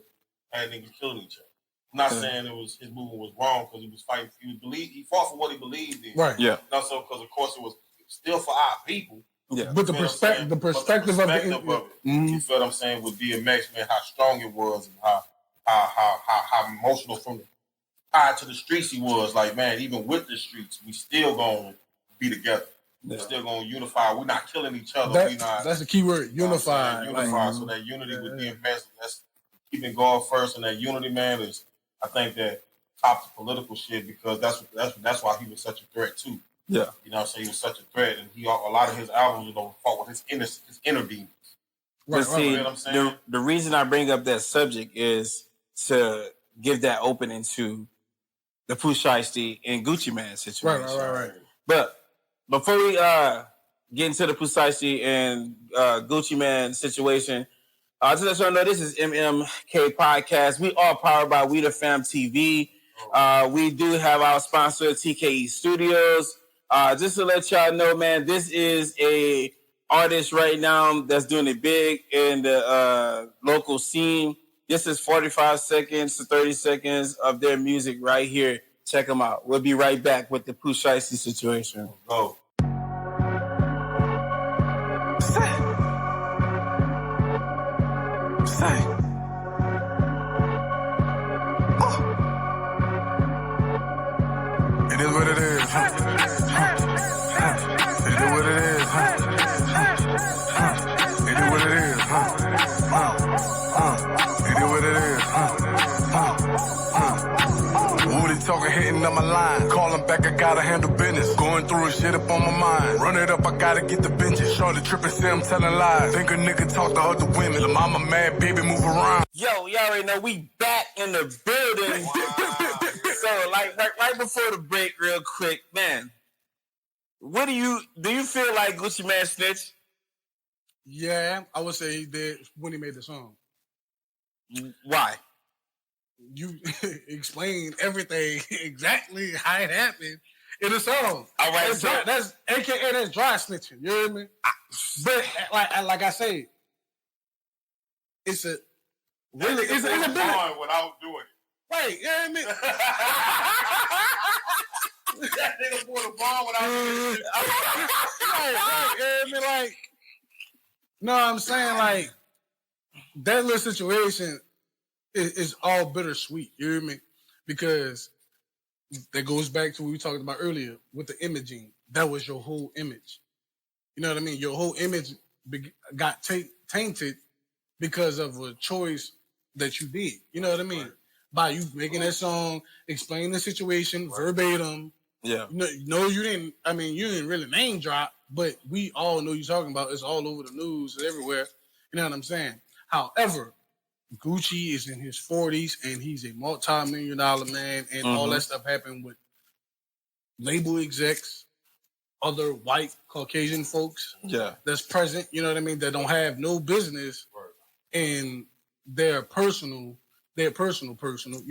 had niggas killing each other. I'm not saying his movement was wrong because he was fighting. He fought for what he believed in. Right. Yeah. Because of course it was still for our people. Yeah. But the perspective of it. You feel what I'm saying with DMX, man, how strong it was and how emotional from the tied to the streets he was. Man, even with the streets, we still gonna be together. Yeah. We're still gonna unify. We're not killing each other. That's the key word, unify. Unify. So that unity with DMX, that's keeping God first, and that unity, man, is I think that tops the political shit because that's why he was such a threat too. Yeah. You know what I'm saying? He was such a threat, and a lot of his albums, fought with his inner demons. Right, see, you know what I'm saying? The reason I bring up that subject is to give that opening to the Pooh Shiesty and Gucci Man situation. Right. But before we get into the Pooh Shiesty and Gucci Man situation, just to let y'all know, this is Mmk Podcast. We are powered by We The Fam TV. We do have our sponsor, TKE Studios. Just to let y'all know, man, this is a artist right now that's doing it big in the local scene. This is 45 seconds to 30 seconds of their music right here. Check them out. We'll be right back with the Pooh Shiesty situation. Go. It is what it is. It is what it is. It is what it is. It is what it is. Woody talking, hitting up my line. Calling back, I gotta handle business. Going through shit up on my mind. Run it up, I gotta get the benches. Shorty tripping, say I'm telling lies. Think a nigga talk to other women. The mama mad, baby, move around. Yo, y'all already know we back in the building. So, right before the break, real quick, man, do you feel like Gucci Man snitched? Yeah, I would say he did when he made the song. Why? You explain everything exactly how it happened. in a song. All right, that's, so that's AKA that's dry snitching. You hear me? But like I say, it's a really it's a bit without doing it. right. You hear me? That nigga bought a bomb without doing it. right. You hear me? Like, no, I'm saying like that little situation is all bittersweet. You hear me? Because that goes back to what we talked about earlier with the imaging. That was your whole image. You know what I mean? Your whole image got tainted because of a choice that you did. You know what I mean? Right. By you making that song, explaining the situation verbatim. Yeah. No, you didn't. I mean, you didn't really name drop, but we all know you're talking about. It's all over the news, it's everywhere. You know what I'm saying? However, Gucci is in his 40s and he's a multi-million-dollar man, and all that stuff happened with label execs, other white Caucasian folks that's present, you know what I mean, that don't have no business in their personal, you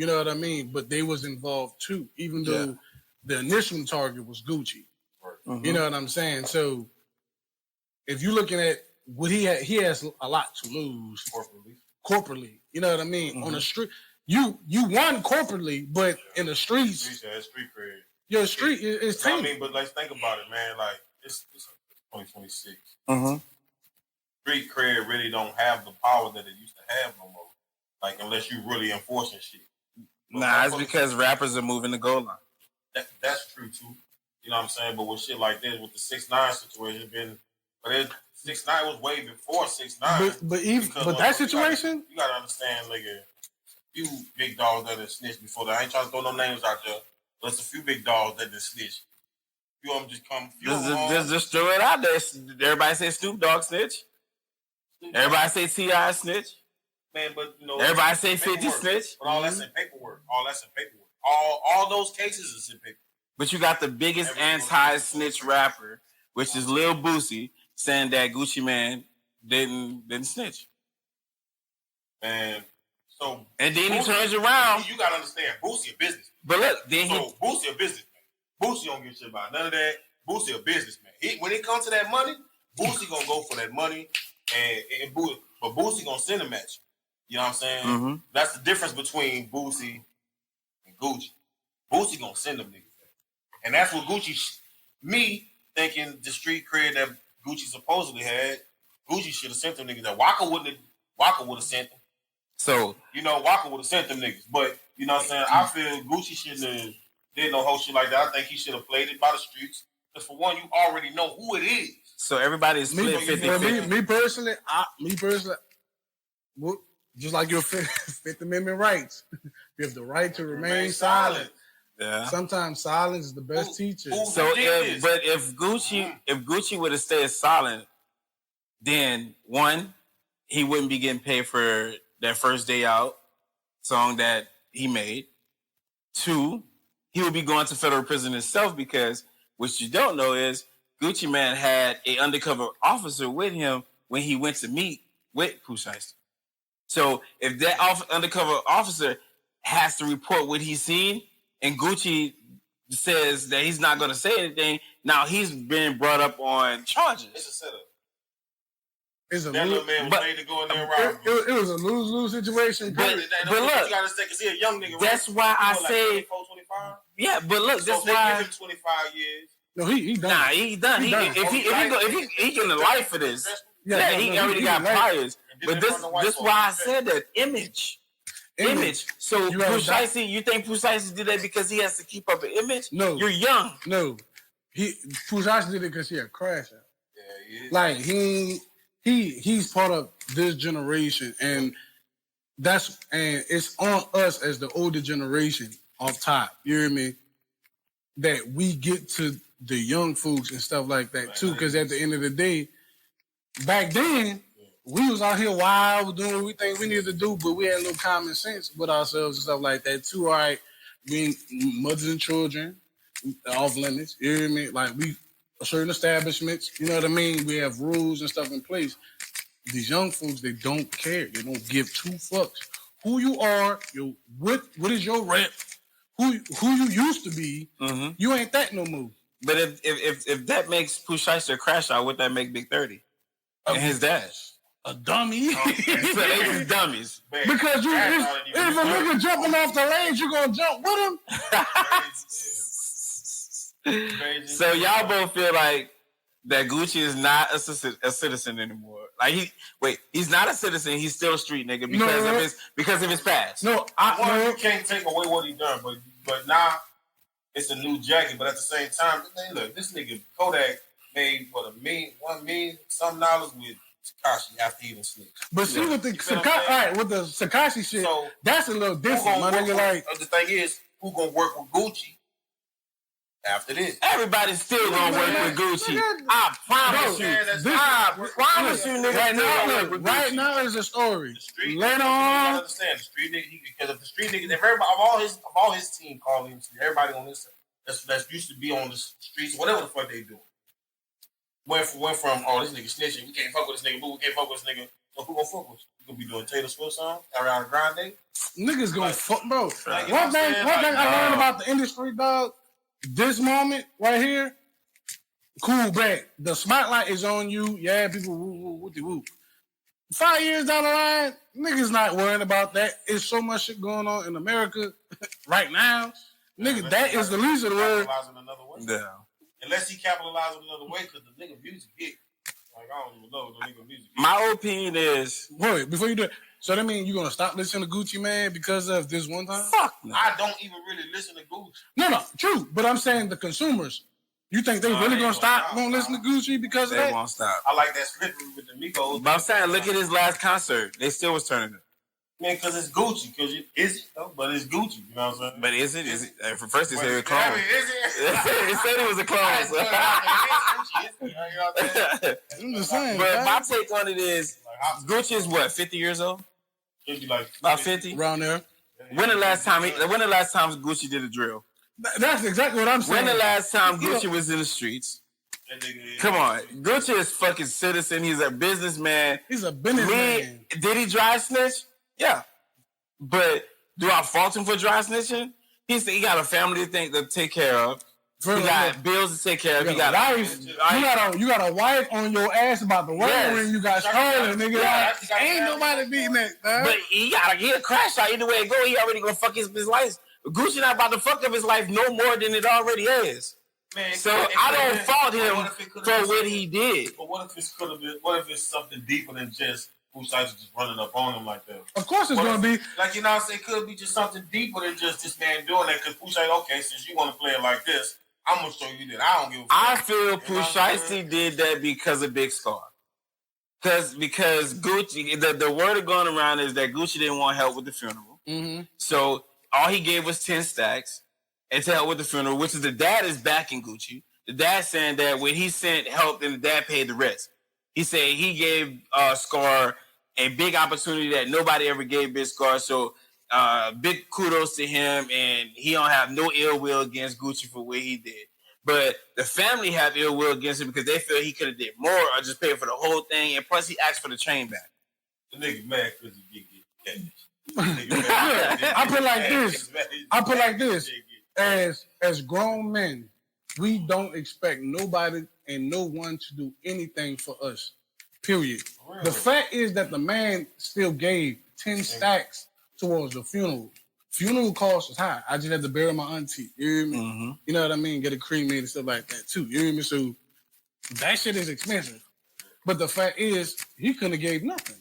know what I mean? But they was involved too, even though the initial target was Gucci. You know what I'm saying? So if you're looking at what he has a lot to lose corporately. You know what I mean? On the street, you won corporately, but in the streets, street cred. Your street is tainted. I mean, but like think about it, man. Like it's 2026. Street cred really don't have the power that it used to have no more. Like unless you really enforcing shit. Nah, it's because rappers are moving the goal line. That's true too. You know what I'm saying? But with shit like this, with the 6ix9ine situation, 6ix9ine was way before 6ix9ine. But that situation, you gotta understand, like a few big dogs that have snitched before that. I ain't trying to throw no names out there, but it's a few big dogs that just snitched. Few of them just come. Just throw it out there. Everybody say Snoop Dogg snitch. Everybody say T.I. snitch. Man, but you know, everybody say 50 snitch. But all that's in paperwork. All those cases is in paperwork. But you got the biggest anti-snitch rapper, which is Lil Boosie, saying that Gucci Man didn't snitch. Man, so and then Boosie, he turns around. You gotta understand, Boosie a businessman. But look, then Boosie a businessman. Boosie don't give shit about none of that. Boosie a businessman. When it comes to that money, Boosie gonna go for that money, but Boosie gonna send him at you. You know what I'm saying? That's the difference between Boosie and Gucci. Boosie gonna send them niggas. And that's what Gucci, me thinking the street cred that Gucci supposedly had, Gucci should have sent them niggas. That Waka would have sent them. So, you know, Waka would have sent them niggas. But, you know what I'm saying? I feel Gucci shouldn't have did no whole shit like that. I think he should have played it by the streets. Because for one, you already know who it is. So everybody is split 50-50. Me personally, just like your Fifth Amendment rights, you have the right to remain silent. Yeah. Sometimes silence is the best teacher. So, if Gucci would have stayed silent, then one, he wouldn't be getting paid for that First Day Out song that he made. Two, he would be going to federal prison himself because what you don't know is Gucci Man had an undercover officer with him when he went to meet with Pooh Shiesty. So if that undercover officer has to report what he's seen, and Gucci says that he's not going to say anything, now he's been brought up on charges. It's a setup. That little man was made to go in there and rob. It was a lose-lose situation. But look, you gotta say, because he's a young nigga. That's why I say, 24, 25? Yeah, but look, so that's why. Give him 25 years. No, he done. Nah, he done. If he getting a life for this, he already got priors. But this why I said that image. So Pooh Shiesty, you think Pooh Shiesty did that because he has to keep up an image? No, you're young. No, Pooh Shiesty did it because he had crashed out. Yeah, he is. Like he's part of this generation, and it's on us as the older generation off top. You hear me? That we get to the young folks and stuff like that too, because at the end of the day, back then we was out here wild doing what we think we needed to do, but we had no common sense with ourselves and stuff like that too. All right, being mothers and children off limits. You hear me? Like we certain establishments, you know what I mean? We have rules and stuff in place. These young folks, they don't care. They don't give two fucks. Who you are, what is your rep, who you used to be, you ain't that no more. But if that makes Pooh Shiesty crash out, would that make Big 30 and his dash a dummy? So they just dummies. Because if a nigga jumping off the ledge, you gonna jump with him. Crazy. So y'all both feel like that Gucci is not a citizen anymore. Like he's not a citizen. He's still a street nigga because of his past. You can't take away what he done, but now it's a new jacket. But at the same time, look, this nigga Kodak made $1 million some dollars with Tekashi after he even snitched. But see with the Tekashi shit, so, that's a little different, my nigga. Like the thing is, who gonna work with Gucci? After this, everybody's still gonna work with Gucci. I promise you. I promise you, nigga. Right now is a story. Later on, understand the street nigga. Because if the street niggas, if everybody of all his team call him, everybody on this that's used to be on the streets, whatever the fuck they do, went from this nigga snitching. We can't fuck with this nigga. We can't fuck with this nigga. So who gonna fuck with you? You gonna be doing Taylor Swift song, Ariana Grande? Niggas gonna fuck, bro. One thing I learned about the industry, dog. This moment right here, cool, back. The spotlight is on you. Yeah, people woo. 5 years down the line, niggas not worrying about that. It's so much shit going on in America right now. Nigga, that is the least of the word. Yeah. Unless he capitalizes another way, because the nigga music hit. Like, I don't even know the nigga music hit. My opinion is... Wait, before you do it, so that means you're going to stop listening to Gucci Mane because of this one time? Fuck no. I don't even really listen to Gucci. No, true. But I'm saying the consumers. You think they really going to stop won't listen to Gucci because of that? They won't stop. I like that slippery with the Migos. But I'm saying, look at his last concert. They still was turning it. Man, because it's Gucci. Is it though? But it's Gucci. You know what I'm saying? But is it? For first, they said it was a clone. I mean, is it? They said it was a clone. So. I'm just saying. But my take on it is, Gucci is what, 50 years old? About 50? Around there. When the last time Gucci did a drill? That's exactly what I'm saying. When the last time Gucci was in the streets? Come on. Gucci is fucking citizen. He's a businessman. He's a businessman. Did he dry snitch? Yeah. But do I fault him for dry snitching? He got a family to take care of. He got bills to take care of. You got a wife on your ass about the wedding ring you got stolen, nigga. Ain't nobody beating that. But he a crash out either way it go. He already gonna fuck his life. Gucci not about to fuck up his life no more than it already is. Man, so I don't fault him for what he did. But what if what if it's something deeper than just Pooh Shiesty just running up on him like that? Of course it's going to be. Like, you know what I'm saying? It could be just something deeper than just this man doing that. Because Pooh Shiesty, okay, since you want to play it like this, I'm going to show you that I don't give a fuck. I feel Pooh Shiesty did that because of Big Scar. Because Gucci, the word going around is that Gucci didn't want help with the funeral. Mm-hmm. So all he gave was 10 stacks and to help with the funeral, which is the dad is backing Gucci. The dad saying that when he sent help, then the dad paid the rest. He said he gave Scar a big opportunity that nobody ever gave Big Scar. So big kudos to him, and he don't have no ill will against Gucci for what he did. But the family have ill will against him because they feel he could have did more or just paid for the whole thing, and plus he asked for the chain back. The nigga mad because he did get cash. I put like this. As grown men, we don't expect nobody and no one to do anything for us. Period. Really? The fact is that the man still gave 10 stacks towards the funeral. Funeral cost is high. I just had to bury my auntie. You hear me? Mm-hmm. You know what I mean? Get a cremated and stuff like that too. You hear me? So that shit is expensive. But the fact is, he couldn't have gave nothing.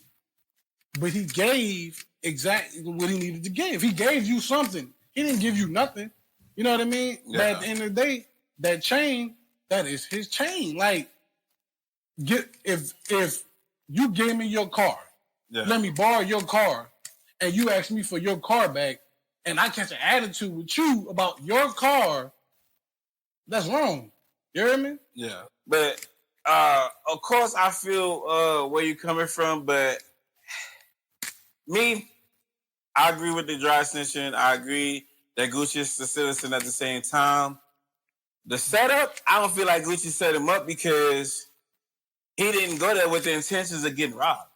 But he gave exactly what he needed to give. He gave you something. He didn't give you nothing. You know what I mean? Yeah. But at the end of the day, that chain, that is his chain. Like, if you gave me your car, let me borrow your car, and you ask me for your car back, and I catch an attitude with you about your car, that's wrong. You hear me? Yeah. But of course I feel where you're coming from, but me, I agree with the dry snitching. I agree that Gucci is the citizen at the same time. The setup, I don't feel like Gucci set him up because he didn't go there with the intentions of getting robbed.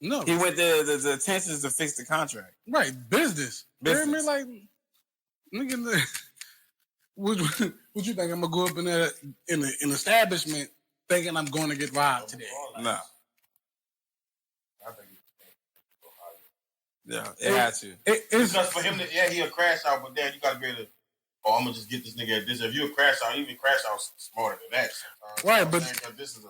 No. He went there, the intentions to fix the contract. Right, business. You hear me? Like, Nigga, what you think? I'm gonna go up in there in an establishment thinking I'm going to get robbed today? No. I think Yeah, it had to. It's because for him, he'll crash out, but then you gotta be able to. Oh, I'm gonna just get this nigga at this. If you a crash out, even crash out smarter than that. Right, but this is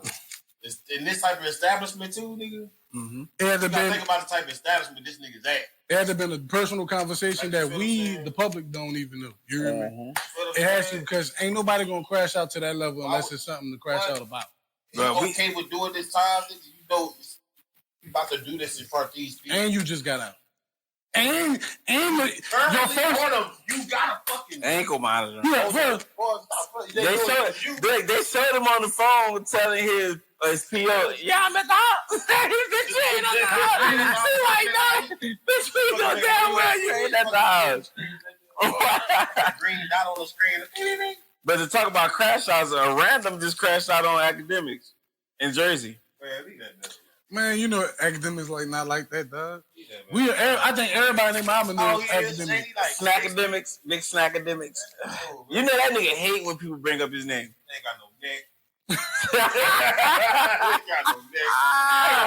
it's in this type of establishment too, nigga. Mm-hmm. You gotta think about the type of establishment this nigga's at. It had to been a personal conversation that we, the public, don't even know. You hear me? It has to, because ain't nobody gonna crash out to that level unless it's something to crash out about. You okay with doing this time? You know, you about to do this in front of these people. And you just got out. And your first, you got a fucking ankle monitor. Yeah, first, They showed him on the phone telling his PO, yeah, I'm at the house. Bitch, you ain't at the house. She like that. Bitch, we know damn well you ain't at the house. Green dot on the screen. But to talk about crash outs, a random just crashed out on academics in Jersey. Man, you know, academics like not like that, dog. I think everybody in my mama knows academics. Snackademics, big snackademics. You know that nigga hate when people bring up his name. Ain't got no neck. Ain't got no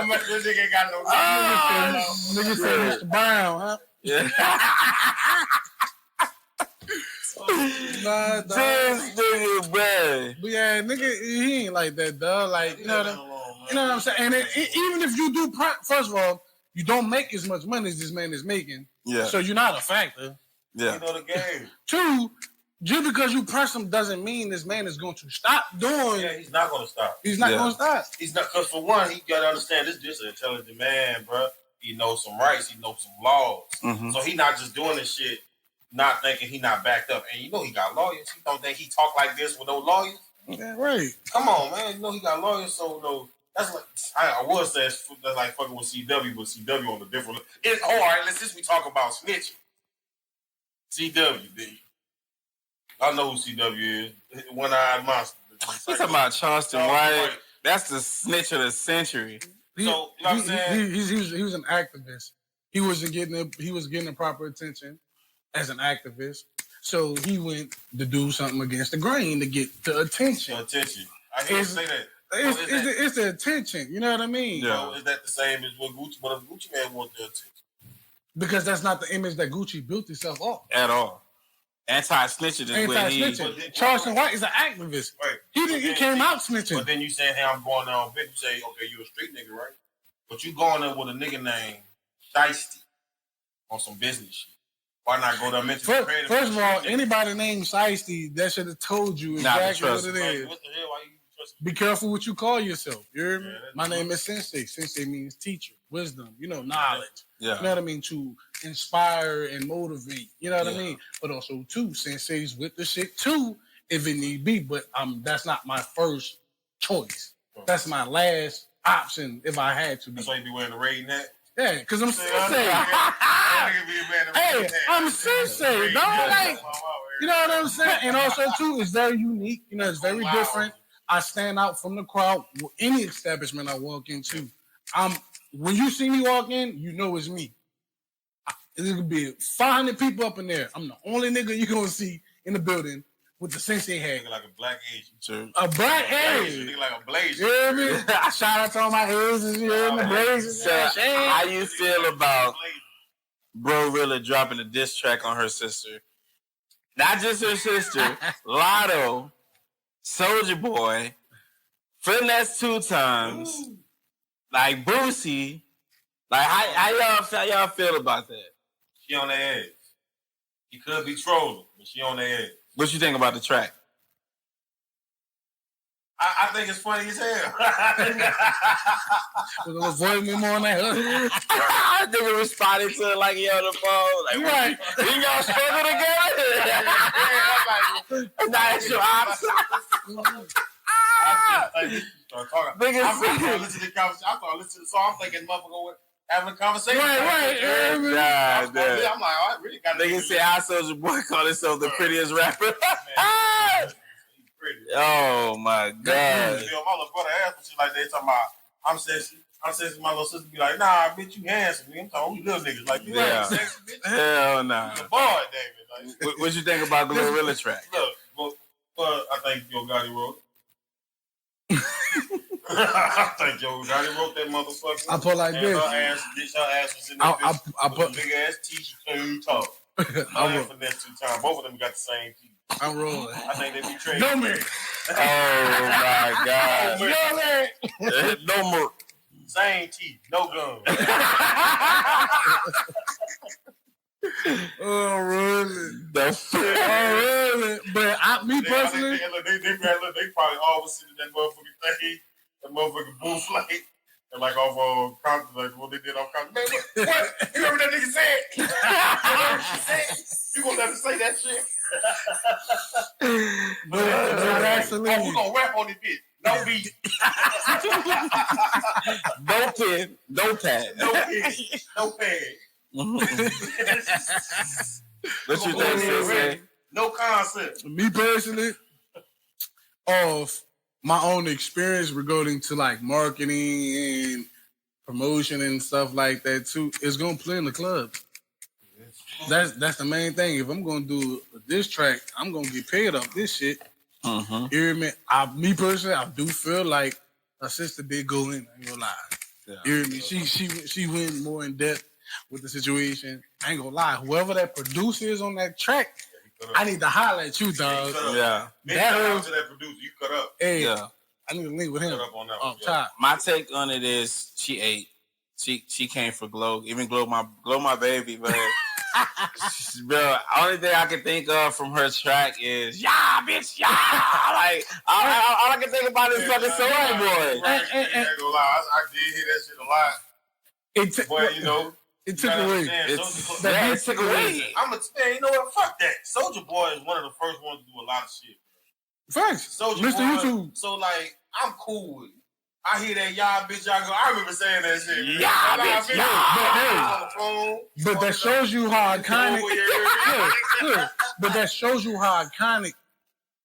neck. This nigga ain't got no neck. Nigga said Mr. Brown, huh? Yeah. Nah, dog. This nigga, bro. But yeah, nigga, he ain't like that, dog. Like, you know what I'm saying? And even if you do, first of all, you don't make as much money as this man is making. Yeah. So you're not a factor. Yeah. You know the game. Two, just because you press him doesn't mean this man is going to stop doing. Yeah, he's not going to stop. He's not going to stop. He's not, because for one, he got to understand this is an intelligent man, bro. He knows some rights. He knows some laws. Mm-hmm. So he not just doing this shit, not thinking he not backed up. And you know he got lawyers. He don't think he talk like this with no lawyers. Yeah, right. Come on, man. You know he got lawyers, so no. That's like I would say that's like fucking with CW, but CW on a different. All right, let's just we talk about snitching. CW, I know who CW is. One-eyed monster. You talking about Charleston White? That's the snitch of the century. So you know what I'm saying? He was an activist. He was getting the proper attention as an activist. So he went to do something against the grain to get the attention. I hear you say that. It's the attention. You know what I mean? Yeah. So is that the same as what Gucci? What if Gucci man wants the attention? Because that's not the image that Gucci built itself off. At all. Anti-snitching is what he is. Charleston White is an activist. Right. He came out snitching. But then you saying, hey, I'm going there on bit. You say, okay, you a street nigga, right? But you going there with a nigga named Shiesty on some business shit. Why not go there and mention the creative? First of all, anybody named Shiesty, that should have told you exactly what it is. What the hell? Why you trust me? Be careful what you call yourself. You hear me? My name is Sensei. Sensei means teacher, wisdom, knowledge. Yeah. You know what I mean? To inspire and motivate. You know what I mean? But also, too, Sensei's with the shit, too, if it need be. But that's not my first choice. That's my last option if I had to be. That's why you be wearing the raid net? Yeah, because I'm Sensei. Hey, I'm Sensei, dog. Like, you know what I'm saying? And also, too, it's very unique. It's very different. I stand out from the crowd with any establishment I walk into. When you see me walk in, you know it's me. There's going to be 500 people up in there. I'm the only nigga you're going to see in the building with the Sensei hat. Like a black Asian. Sure. A black Asian. Nigga like a blazer. You hear me? Shout out to all my Asians here in the blazers. How you feel about Bro Rilla dropping a diss track on her sister? Not just her sister, Lotto, Soulja Boy, Finesse 2 times, like Boosie. Like how y'all feel about that? She on their edge. She could be trolling, but she on their edge. What you think about the track? I think it's funny as hell. Was avoiding me more than that. I think we responded to it like he on the phone. Like, right. We y'all struggle together? That's your option. I started listening to the conversation. I started listening to the song. I'm thinking motherfucker having a conversation. Right. I'm like, I really got to. Nigga say our Soulja Boy call himself the prettiest rapper. Oh my God. My little brother asked me shit like they talking about, I'm sexy, I said to my little sister, be like, nah, bitch, you handsome. I'm talking, we little niggas. Like, you ain't sexy, bitch. Hell nah. You a boy, David. Like, what you think about Glorilla track? Look, I think Yo Gotti wrote it. I think Yo Gotti wrote that motherfucker. I put like this. Her ass was in there. I put big ass teeth. She couldn't even talk. I went for that 2 times. Both of them got the same teeth. I'm rolling. I think they be trading. No man. Oh my God. No more. Same teeth, no gum. Oh, really? That's really? But me personally, they probably always sitting in that motherfucking thing, that motherfucking bull flight, and like off of Compton, like what they did off Compton. Man, what? You remember that nigga said? You remember what she said? You gonna let her say that shit? absolutely. We gonna rap on this bitch. No beat. no pin, no pad. No pig. No peg. What you think, Sensei? No concept. Me personally, of my own experience regarding to like marketing and promotion and stuff like that too, it's gonna play in the club. That's the main thing. If I'm gonna do this track, I'm gonna get paid off this shit. You hear me? Me personally, I do feel like her sister did go in. I ain't gonna lie. Yeah, you hear me? She went more in depth with the situation. I ain't gonna lie. Whoever that producer is on that track, I need to holler at you, dog. Yeah. That producer, you cut up. Hey, yeah. I need to link with him off top. My take on it is she ate. She came for Glow. Even Glow my baby, but bro, only thing I can think of from her track is bitch, like all I can think about is fucking Soul Boy. I did hear that shit a lot. But you know, it took away. It took away. You know what? Fuck that. Soulja Boy is one of the first ones to do a lot of shit. Facts. Mr. YouTube. So like, I'm cool with it. I hear that bitch, y'all go. I remember saying that shit. Bitch, but that shows you how iconic. But that shows you how iconic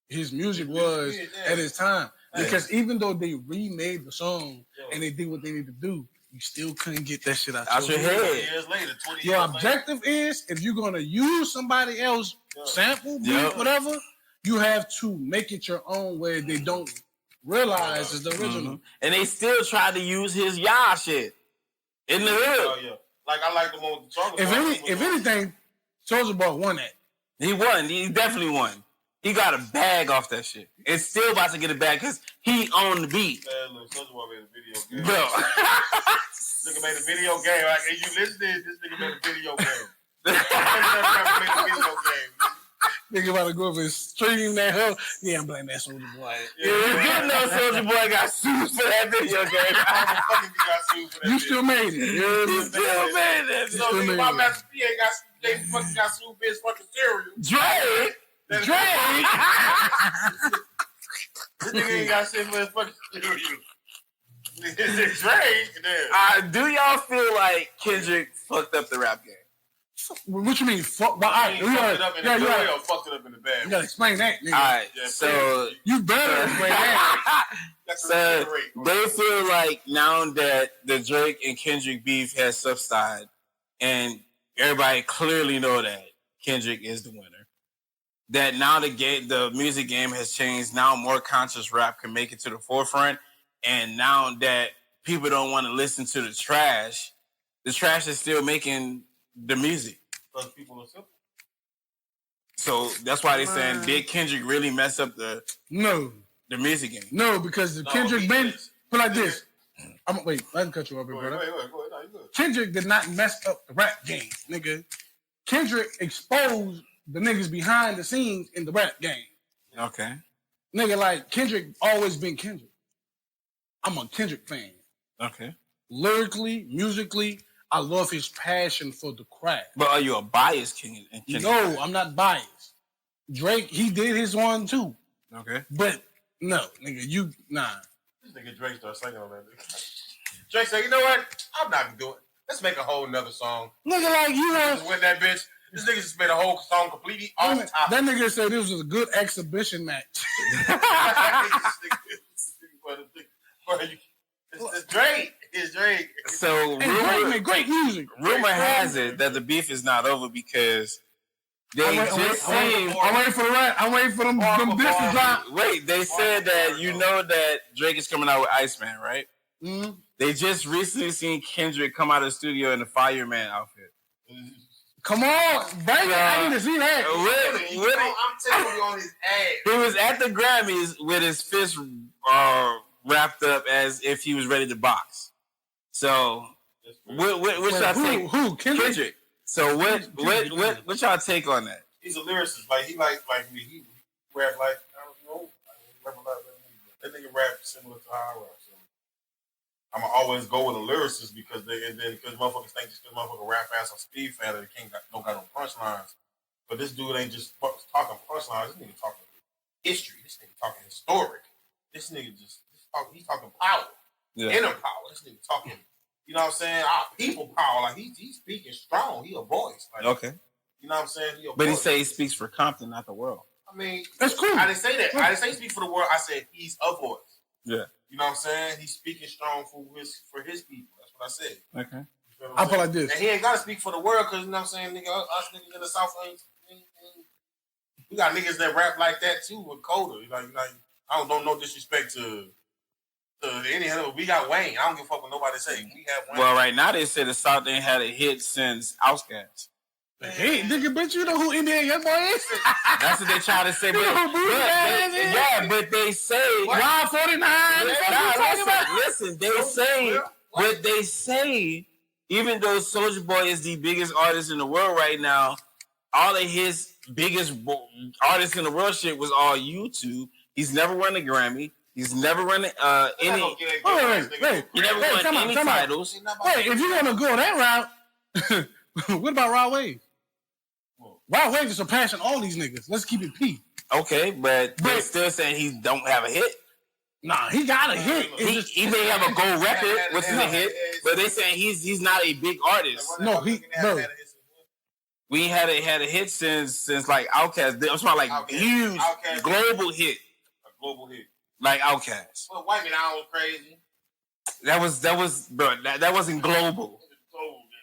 his music was at his time. Because even though they remade the song and they did what they needed to do, you still couldn't get that shit out your head. Years later, 20 your years objective is, if you're gonna use somebody else sample, beat, whatever, you have to make it your own where they don't realize it's the original. And they still try to use his shit in the hood. Like I like the one with the chocolate. If anything, Soulja Boy won that. He won. He definitely won. He got a bag off that shit. It's still about to get a bag because he owned the beat. Look, Soulja Boy made a video game. Bro. This nigga made a video game. Like, if you listen to this nigga made a video game. Nigga about to go over and stream that hoe. Yeah, I'm blaming that Soulja Boy. You didn't know Soulja Boy got sued for that video game. You still made it. You still made it. So nigga, my Master P ain't fucking got sued for his fucking cereal. Drake. This nigga ain't got shit for his fucking cereal. It's Drake. Do y'all feel like Kendrick fucked up the rap game? What you mean? Fucked it up in the bad. You gotta explain that, nigga. All right, so you better explain that. So they feel like now that the Drake and Kendrick beef has subsided, and everybody clearly know that Kendrick is the winner, that now the music game has changed. Now more conscious rap can make it to the forefront, and now that people don't want to listen to the trash is still making the music. Because people are simple. So that's why they're saying, did Kendrick really mess up the music game? No, because Kendrick been put like this. Wait, I can cut you off here, brother. Wait. No, you good. Kendrick did not mess up the rap game, nigga. Kendrick exposed the niggas behind the scenes in the rap game. Okay. Nigga, like, Kendrick always been Kendrick. I'm a Kendrick fan. Okay. Lyrically, musically, I love his passion for the craft. But are you a biased Kendrick? No, I'm not biased. Drake, he did his one too. Okay. But no, nigga, This nigga Drake started singing on that nigga. Drake said, you know what? I'm not gonna do it. Let's make a whole nother song. Nigga, like, you know. With that bitch. This nigga just made a whole song completely off topic. That nigga said this was a good exhibition match. It's Drake. It's Drake. So Drake make great music. Rumor has it that the beef is not over because they just seem. I'm waiting for the rap. I'm waiting for them discs to drop. Wait, they said that you know that Drake is coming out with Iceman, right? Mm-hmm. They just recently seen Kendrick come out of the studio in the fireman outfit. Come on, baby, I need to see that. I'm telling you on his ass. He was at the Grammys with his fist wrapped up as if he was ready to box. So, what y'all take? Who? Kendrick. So, what y'all take on that? He's a lyricist. Like he me. He rap like I don't know. Rap a lot of that nigga rap similar to how I rap. So I'm gonna always go with a lyricist because motherfuckers think just because motherfucker rap fast on speed fan that they don't got no punchlines. But this dude ain't just talking punchlines. This nigga talking history. This nigga talking historic. This nigga he's talking power, inner power. This nigga talking, you know what I'm saying? Our people power. Like he's speaking strong. He a voice. Like, okay. You know what I'm saying? But he say he speaks for Compton, not the world. I mean, that's cool. I didn't say that. I didn't say speak for the world. I said he's a voice. Yeah. You know what I'm saying? He's speaking strong for his people. That's what I said. Okay. I feel like this. And he ain't gotta speak for the world because you know what I'm saying, nigga, us niggas in the South ain't we got niggas that rap like that too with Coda. Like I don't no disrespect to any of them. We got Wayne. I don't give a fuck what nobody say. We have Wayne. Well, right now they say the South ain't had a hit since Outkast. Hey, nigga, bitch, you know who Indiana Young Boy is? That's what they try to say. But they say Wild 49. Listen, they say, even though Soulja Boy is the biggest artist in the world right now, all of his biggest artists in the world shit was all YouTube. He's never won a Grammy. He's never won any. He never won any titles. Wait, if you're gonna go that route, what about Rod Wave? Rod Wave is surpassing all these niggas. Let's keep it P. Okay, but they're still saying he don't have a hit. Nah, he got a hit. He may have a gold record, which is a hit, but they saying he's not a big artist. No, we had a hit since like Outkast. I'm talking like huge global hit. A global hit. Like Outkast. Well, White Man I was crazy. That wasn't global.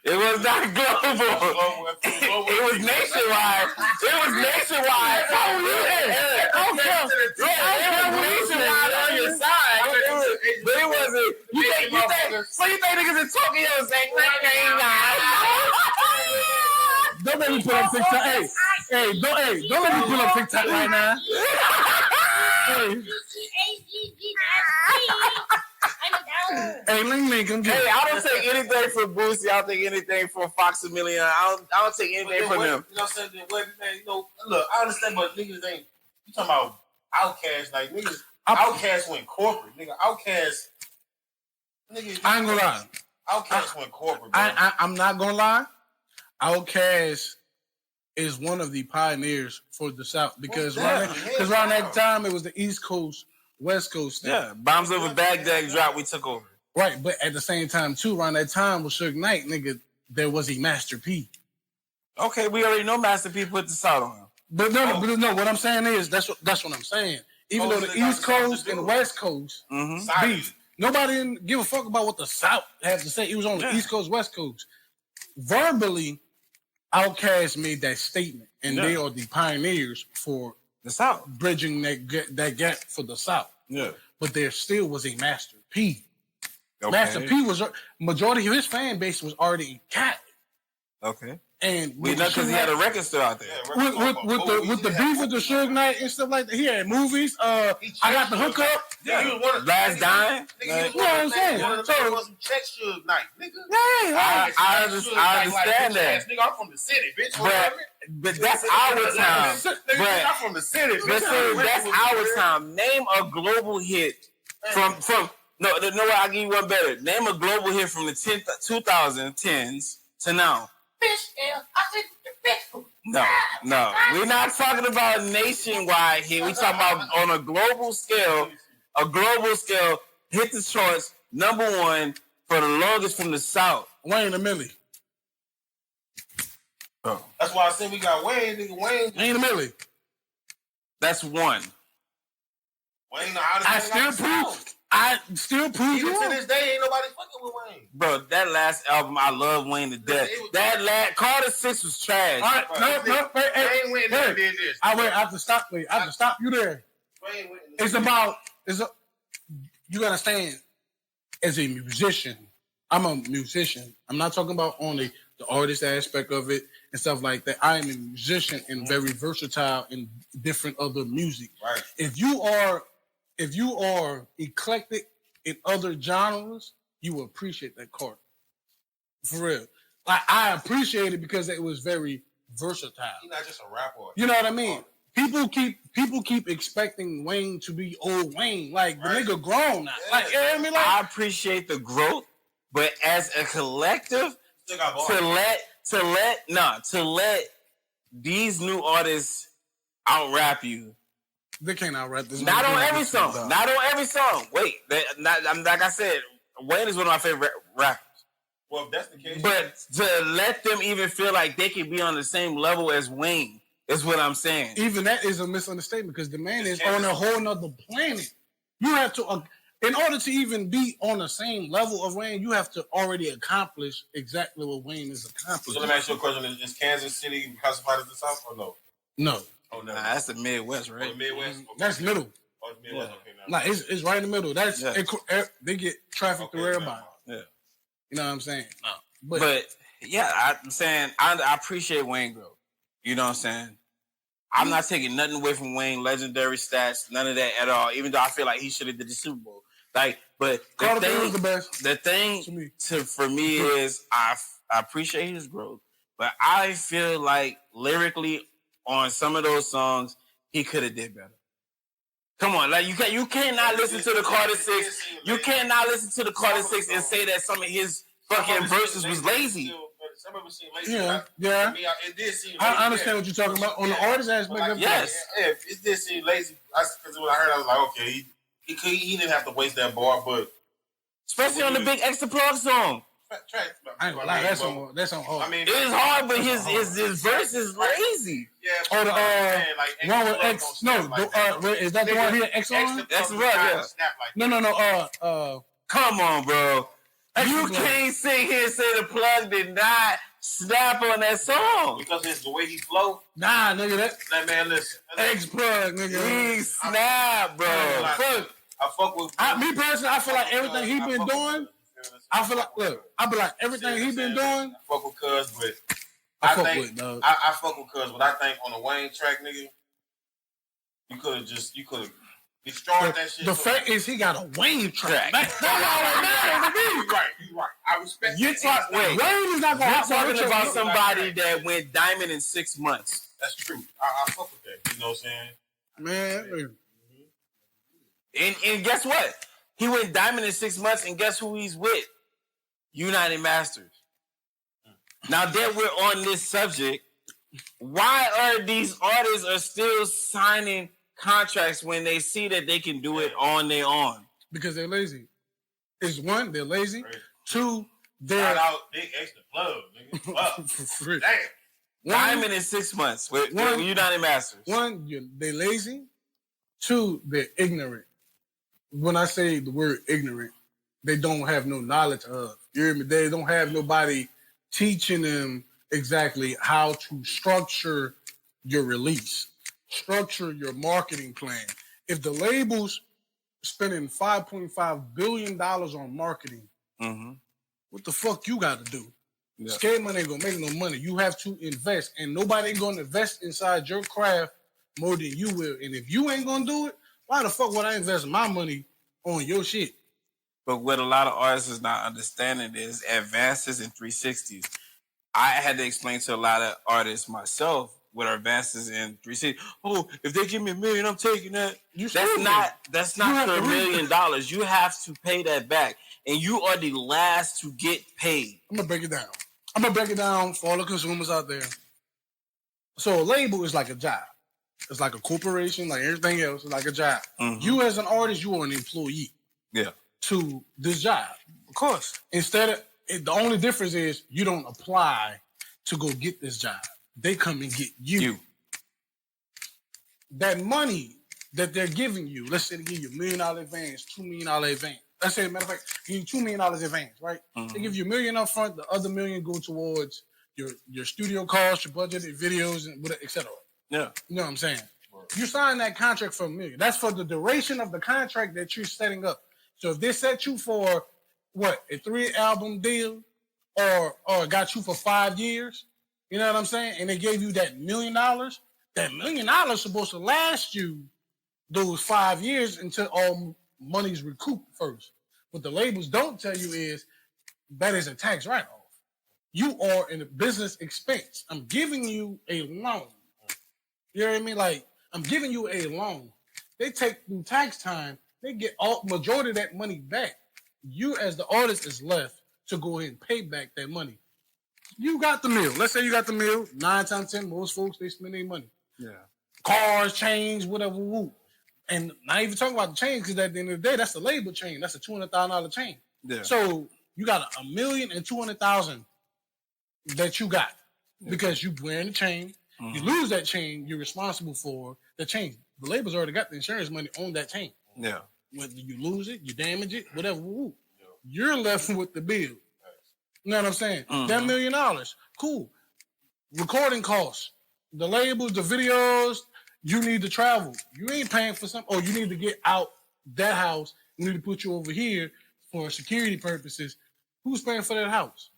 It was not global. It was nationwide. It was nationwide. It was nationwide on your side. But it wasn't. So you think niggas in Tokyo saying, don't let me pull up TikTok. Hey, don't let me pull up TikTok right now. Hey, Ling, come get. Hey, I don't take anything from Boosie. I don't take anything from Fox a Million. I don't take anything from them. You know what I'm saying? Look, I understand, but niggas ain't. You talking about Outkast? Like niggas, Outkast went corporate. Nigga, Outkast. Nigga, I ain't gonna lie. Outkast went corporate. Bro. I'm not gonna lie. Outkast is one of the pioneers for the South because around that time it was the East Coast, West Coast thing. Yeah, Bombs Over Baghdad dropped, we took over. Right, but at the same time too, around that time with Suge Knight, nigga, there was a Master P. Okay, we already know Master P put the South on him. But no, what I'm saying is that's what I'm saying. Even though the East Coast and the West Coast beef, nobody didn't give a fuck about what the South had to say. It was on the East Coast, West Coast. Verbally, Outkast made that statement, and they are the pioneers for the South, bridging that gap for the South. Yeah, but there still was a Master P. Okay. Master P was majority of his fan base was already Catholic. Okay, and we know because he had a record store out there. With the beef with the Suge Knight and stuff like that, he had movies. I got the hookup. Yeah, he was one of Last Dime. You know what I'm saying? So was some check Suge Knight, nigga. Yeah, I understand that. Nigga, I'm from the city, bitch. But that's our time. I'm from the city. But that's our time. Name a global hit from. No, I'll give you one better. Name a global hit from the 2010s to now. No. We're not talking about nationwide here. We're talking about on a global scale, hit the charts, #1 for the longest from the South. Wayne and Millie. Oh. That's why I said we got Wayne, nigga. Wayne and Millie. That's one. Wayne, I still prove Even you to wrong. this day, ain't nobody fucking with Wayne. Bro, that last album, I love Wayne to death. Carter 6 was trash. All right, no, Wayne went and did this. I have to stop you there. Wayne went and You gotta understand, as a musician, I'm a musician. I'm not talking about only the artist aspect of it and stuff like that. I am a musician and very versatile in different other music. Right. If you are eclectic in other genres, you will appreciate that Carter. For real. Like, I appreciate it because it was very versatile. He's not just a rapper. You know what I mean? People keep expecting Wayne to be old Wayne. Like, the nigga grown now. Yeah. Like, you know what I mean? Like, I appreciate the growth, but as a collective, to let these new artists out-rap you. they can't out-rap this. Not on every song. Not on every song. Wait, like I said, Wayne is one of my favorite rappers. Well, if that's the case. But to let them even feel like they can be on the same level as Wayne is what I'm saying. Even that is a misunderstanding because the man is on a whole nother planet. You have to, in order to even be on the same level of Wayne, you have to already accomplish exactly what Wayne is accomplishing. So let me ask you a question. Is Kansas City classified as the South or no? No. Oh, no. Nah, that's the Midwest, Oh, right? the Midwest? Okay. That's middle. Oh, it's Midwest. Okay, now. Like, it's right in the middle. That's they get traffic through everybody. Yeah. You know what I'm saying? No. But yeah, I'm saying I appreciate Wayne growth. You know what I'm saying? I'm not taking nothing away from Wayne, legendary stats, none of that at all. Even though I feel like he should have did the Super Bowl. Like, but the best. The thing for me is I appreciate his growth, but I feel like lyrically on some of those songs he could have did better. Come on, like you cannot listen to the Carter 6. You cannot listen to the Carter 6 and say that some of his fucking verses was lazy. Some of it seemed lazy. Yeah. I mean, it did seem lazy. I understand what you're talking about. On the artist aspect of it. Yes. Yeah, it did seem lazy. Because when I heard it, I was like, okay, he didn't have to waste that bar, but... Especially on the Big Extra Plug song. I ain't gonna lie, that's on hard. I mean, It's hard, but his verse is lazy. Yeah. Or the one with X. No, is that the one here? X on? That's right. Yeah. No. Come on, bro. You Plug. can't sit here and say the plug did not snap on that song. Because it's the way he flow. Nah, nigga, That man, listen. X plug, nigga. He snap, bro. Fuck. I fuck with... Me personally, I feel like everything he been doing. I feel like everything he been doing. I fuck with Cuz, but I fuck with Cuz, but I think on the Wayne track, nigga, you could have destroyed that shit. The fact is, he got a Wayne track. That's all that matters to me. You right. I respect Wayne is not gonna have talking about somebody that went diamond in 6 months. That's true. I fuck with that. You know what I'm saying? Man. And guess what? He went diamond in 6 months, and guess who he's with? United Masters. Now that we're on this subject, why are these artists are still signing contracts when they see that they can do it on their own? Because they're lazy. It's one, they're lazy. Right. Two, they're shout out Big Extra Plug, nigga. for free. Damn. Diamond in 6 months with United Masters. One, they're lazy. Two, they're ignorant. When I say the word ignorant, they don't have no knowledge of. You hear me? They don't have nobody teaching them exactly how to structure your release, structure your marketing plan. If the label's spending $5.5 billion on marketing, what the fuck you got to do? Yeah. Skate money ain't gonna make no money. You have to invest, and nobody ain't gonna invest inside your craft more than you will. And if you ain't gonna do it, why the fuck would I invest my money on your shit? But what a lot of artists is not understanding is advances in 360s. I had to explain to a lot of artists myself what are advances in 360. Oh, if they give me $1 million, I'm taking that. That's not for $1 million. You have to pay that back. And you are the last to get paid. I'm gonna break it down for all the consumers out there. So a label is like a job. It's like a corporation, like everything else. It's like a job. You as an artist, you are an employee. Yeah. To this job. Of course. The only difference is you don't apply to go get this job. They come and get you. That money that they're giving you. Let's say they give you $1 million advance, $2 million advance. Let's say, matter of fact, give you $2 million advance, right? Mm-hmm. They give you $1 million up front, the other $1 million go towards your studio costs, your budgeted videos, and whatever, etc. Yeah. You know what I'm saying? You sign that contract for $1 million. That's for the duration of the contract that you're setting up. So if they set you for a 3-album deal or got you for 5 years, you know what I'm saying? And they gave you that $1 million, that $1 million is supposed to last you those 5 years until all money's recouped first. What the labels don't tell you is that is a tax write-off. You are in a business expense. I'm giving you a loan. You know what I mean? Like, I'm giving you a loan. They take through tax time, they get majority of that money back. You as the artist is left to go ahead and pay back that money. You got the meal. Let's say you got the meal. 9 times 10, most folks, they spend their money. Yeah. Cars, chains, whatever. Woo. And not even talking about the chain, because at the end of the day, that's the label chain. That's a $200,000 chain. Yeah. So you got $1,200,000 that you got because you wearing the chain. Mm-hmm. You lose that chain, you're responsible for the chain. The label's already got the insurance money on that chain. Yeah. Whether you lose it, you damage it, whatever. Woo. You're left with the bill. You know what I'm saying? Mm-hmm. That $1 million, cool. Recording costs, the labels, the videos. You need to travel. You ain't paying for something. Or you need to get out that house. We need to put you over here for security purposes. Who's paying for that house?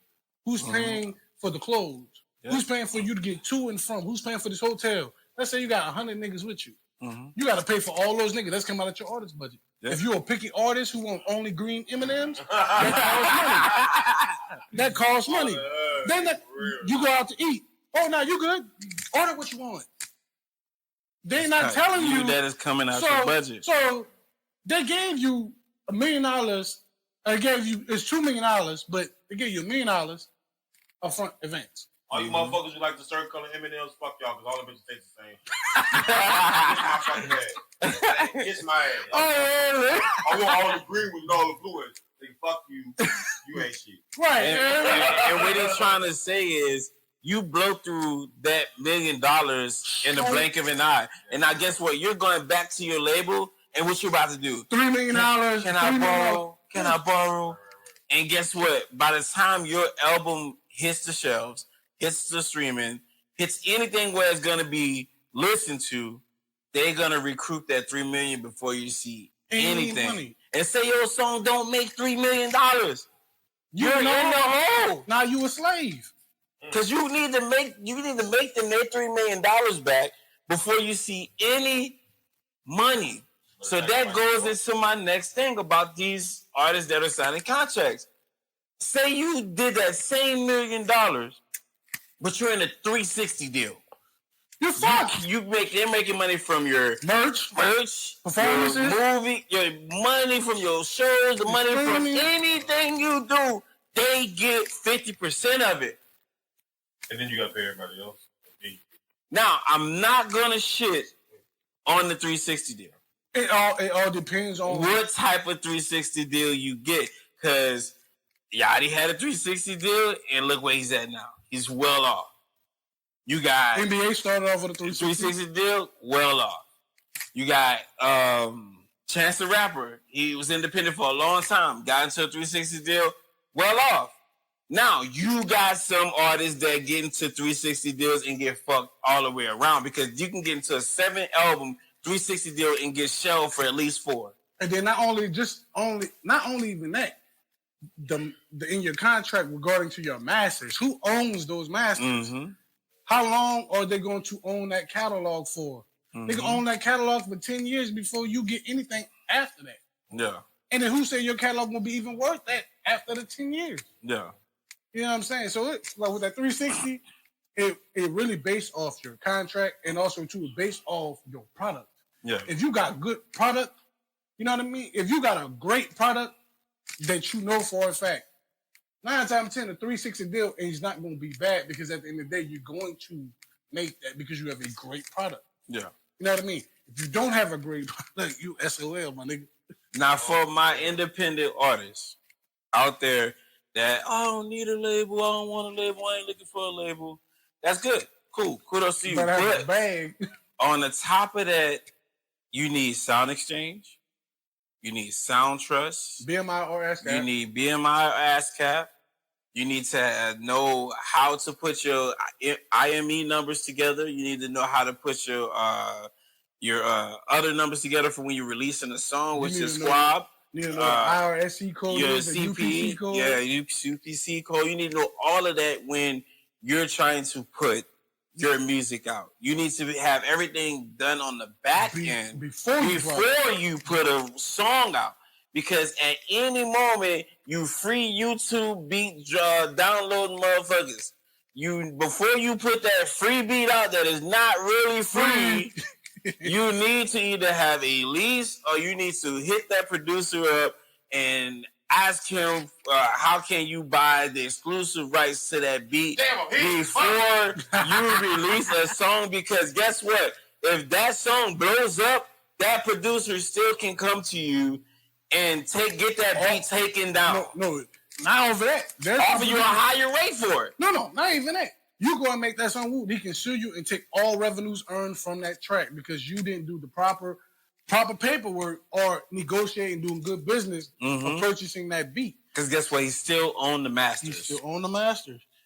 Who's paying for the clothes? Yeah. Who's paying for you to get to and from? Who's paying for this hotel? Let's say you got 100 niggas with you. Mm-hmm. You got to pay for all those niggas. That's coming out of your artist budget. Yeah. If you're a picky artist who want only green M&Ms, that costs money. Then you go out to eat. Oh, no, you good. Order what you want. They're not telling you that is coming out your budget. So they gave you $1 million. They gave you it's $2 million, but they gave you $1 million upfront advance. All you motherfuckers who like the certain color M&Ms, fuck y'all, because all the bitches taste the same. Kiss my fucking ass. Kiss my ass. I want all the green with all the blue ones. They fuck you. You ain't shit. Right. And what he's trying to say is, you blow through that $1 million in the blink of an eye. And now guess what? You're going back to your label, and what you about to do? $3 million. Can I borrow? Can I borrow? And guess what? By the time your album hits the shelves, hits the streaming, hits anything where it's going to be listened to, they're going to recruit that $3 million before you see anything. Money. And say your song don't make $3 million. You're in the hole. Now you a slave. Because you need to make them their $3 million back before you see any money. So that goes into my next thing about these artists that are signing contracts. Say you did that same $1 million, but you're in a 360 deal. You're fucked. They're making money from your merch, performances, your movie, your money from your shows, the money from anything you do. They get 50% of it. And then you got to pay everybody else. Now, I'm not going to shit on the 360 deal. It all depends on what type of 360 deal you get. Because Yachty had a 360 deal, and look where he's at now. He's well off. You got NBA started off with a 360 deal, well off. You got Chance the Rapper. He was independent for a long time. Got into a 360 deal, well off. Now, you got some artists that get into 360 deals and get fucked all the way around because you can get into a 7-album 360 deal and get shelved for at least 4. And then not only even that, the in your contract regarding to your masters, who owns those masters? Mm-hmm. How long are they going to own that catalog for? Mm-hmm. They can own that catalog for 10 years before you get anything after that. Yeah. And then who said your catalog will be even worth that after the 10 years? Yeah. You know what I'm saying? So it's like with that 360, it really based off your contract and also too based off your product. Yeah. If you got good product, you know what I mean? If you got a great product that you know for a fact, 9 times 10, a 360 deal is not going to be bad because at the end of the day, you're going to make that because you have a great product. Yeah. You know what I mean? If you don't have a great product, you SOL, my nigga. Now, for my independent artists out there that I don't need a label, I don't want a label, I ain't looking for a label, that's good. Cool. Kudos to you. But on the top of that, you need Sound Exchange. You need Sound Trust. BMI or ASCAP. You need BMI or ASCAP. You need to know how to put your IME numbers together. You need to know how to put your other numbers together for when you're releasing a song, which is Squab. You need to know the IRSC code, your the UPC code. Yeah, UPC code. You need to know all of that when you're trying to put your music out. You need to have everything done on the back end before you put a song out. Because at any moment, you free YouTube beat downloading motherfuckers. Before you put that free beat out that is not really free, you need to either have a lease or you need to hit that producer up and ask him how can you buy the exclusive rights to that beat before you release a song. Because guess what? If that song blows up, that producer still can come to you and get that beat taken down. No, not over that. Offer you a higher rate for it. No, not even that. You go and make that song, he can sue you and take all revenues earned from that track because you didn't do the proper paperwork or negotiating, doing good business of purchasing that beat. Because guess what? He still owned the masters.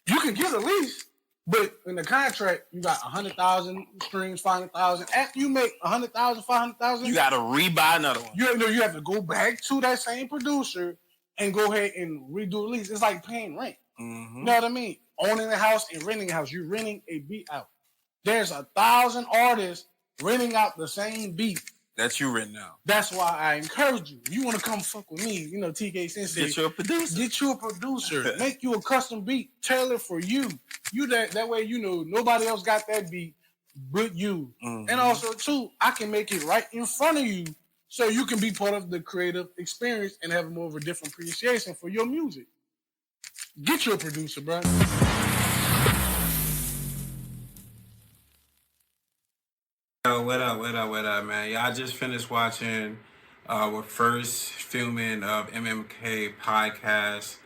You can get a lease, but in the contract, you got 100,000 streams, 500,000. After you make 100,000, 500,000, you got to rebuy another one. You have to go back to that same producer and go ahead and redo the lease. It's like paying rent. Mm-hmm. You know what I mean? Owning a house and renting a house. You're renting a beat out. There's 1,000 artists renting out the same beat that you renting out. That's why I encourage you. You want to come fuck with me, TK Sensei. Get you a producer. Make you a custom beat. Tailor for you. That way nobody else got that beat but you. Mm-hmm. And also too, I can make it right in front of you so you can be part of the creative experience and have more of a different appreciation for your music. Get your producer, bro. What up, man? Yeah, I just finished watching our first filming of Mmk Podcast.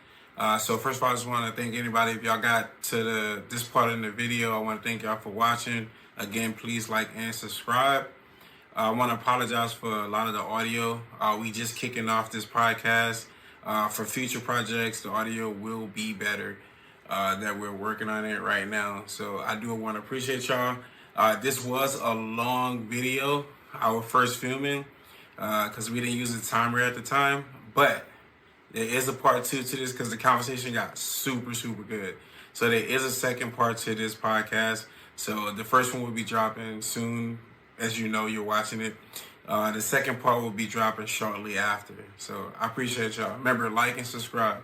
So first of all, I just want to thank anybody. If y'all got to this part in the video, I want to thank y'all for watching. Again, please like and subscribe. I want to apologize for a lot of the audio. We just kicking off this podcast. For future projects, the audio will be better. That we're working on it right now. So I do want to appreciate y'all. This was a long video, our first filming, because we didn't use the timer at the time. But there is a part 2 to this because the conversation got super, super good. So there is a second part to this podcast. So the first one will be dropping soon. As you know, you're watching it. The second part will be dropping shortly after. So I appreciate y'all. Remember, like and subscribe.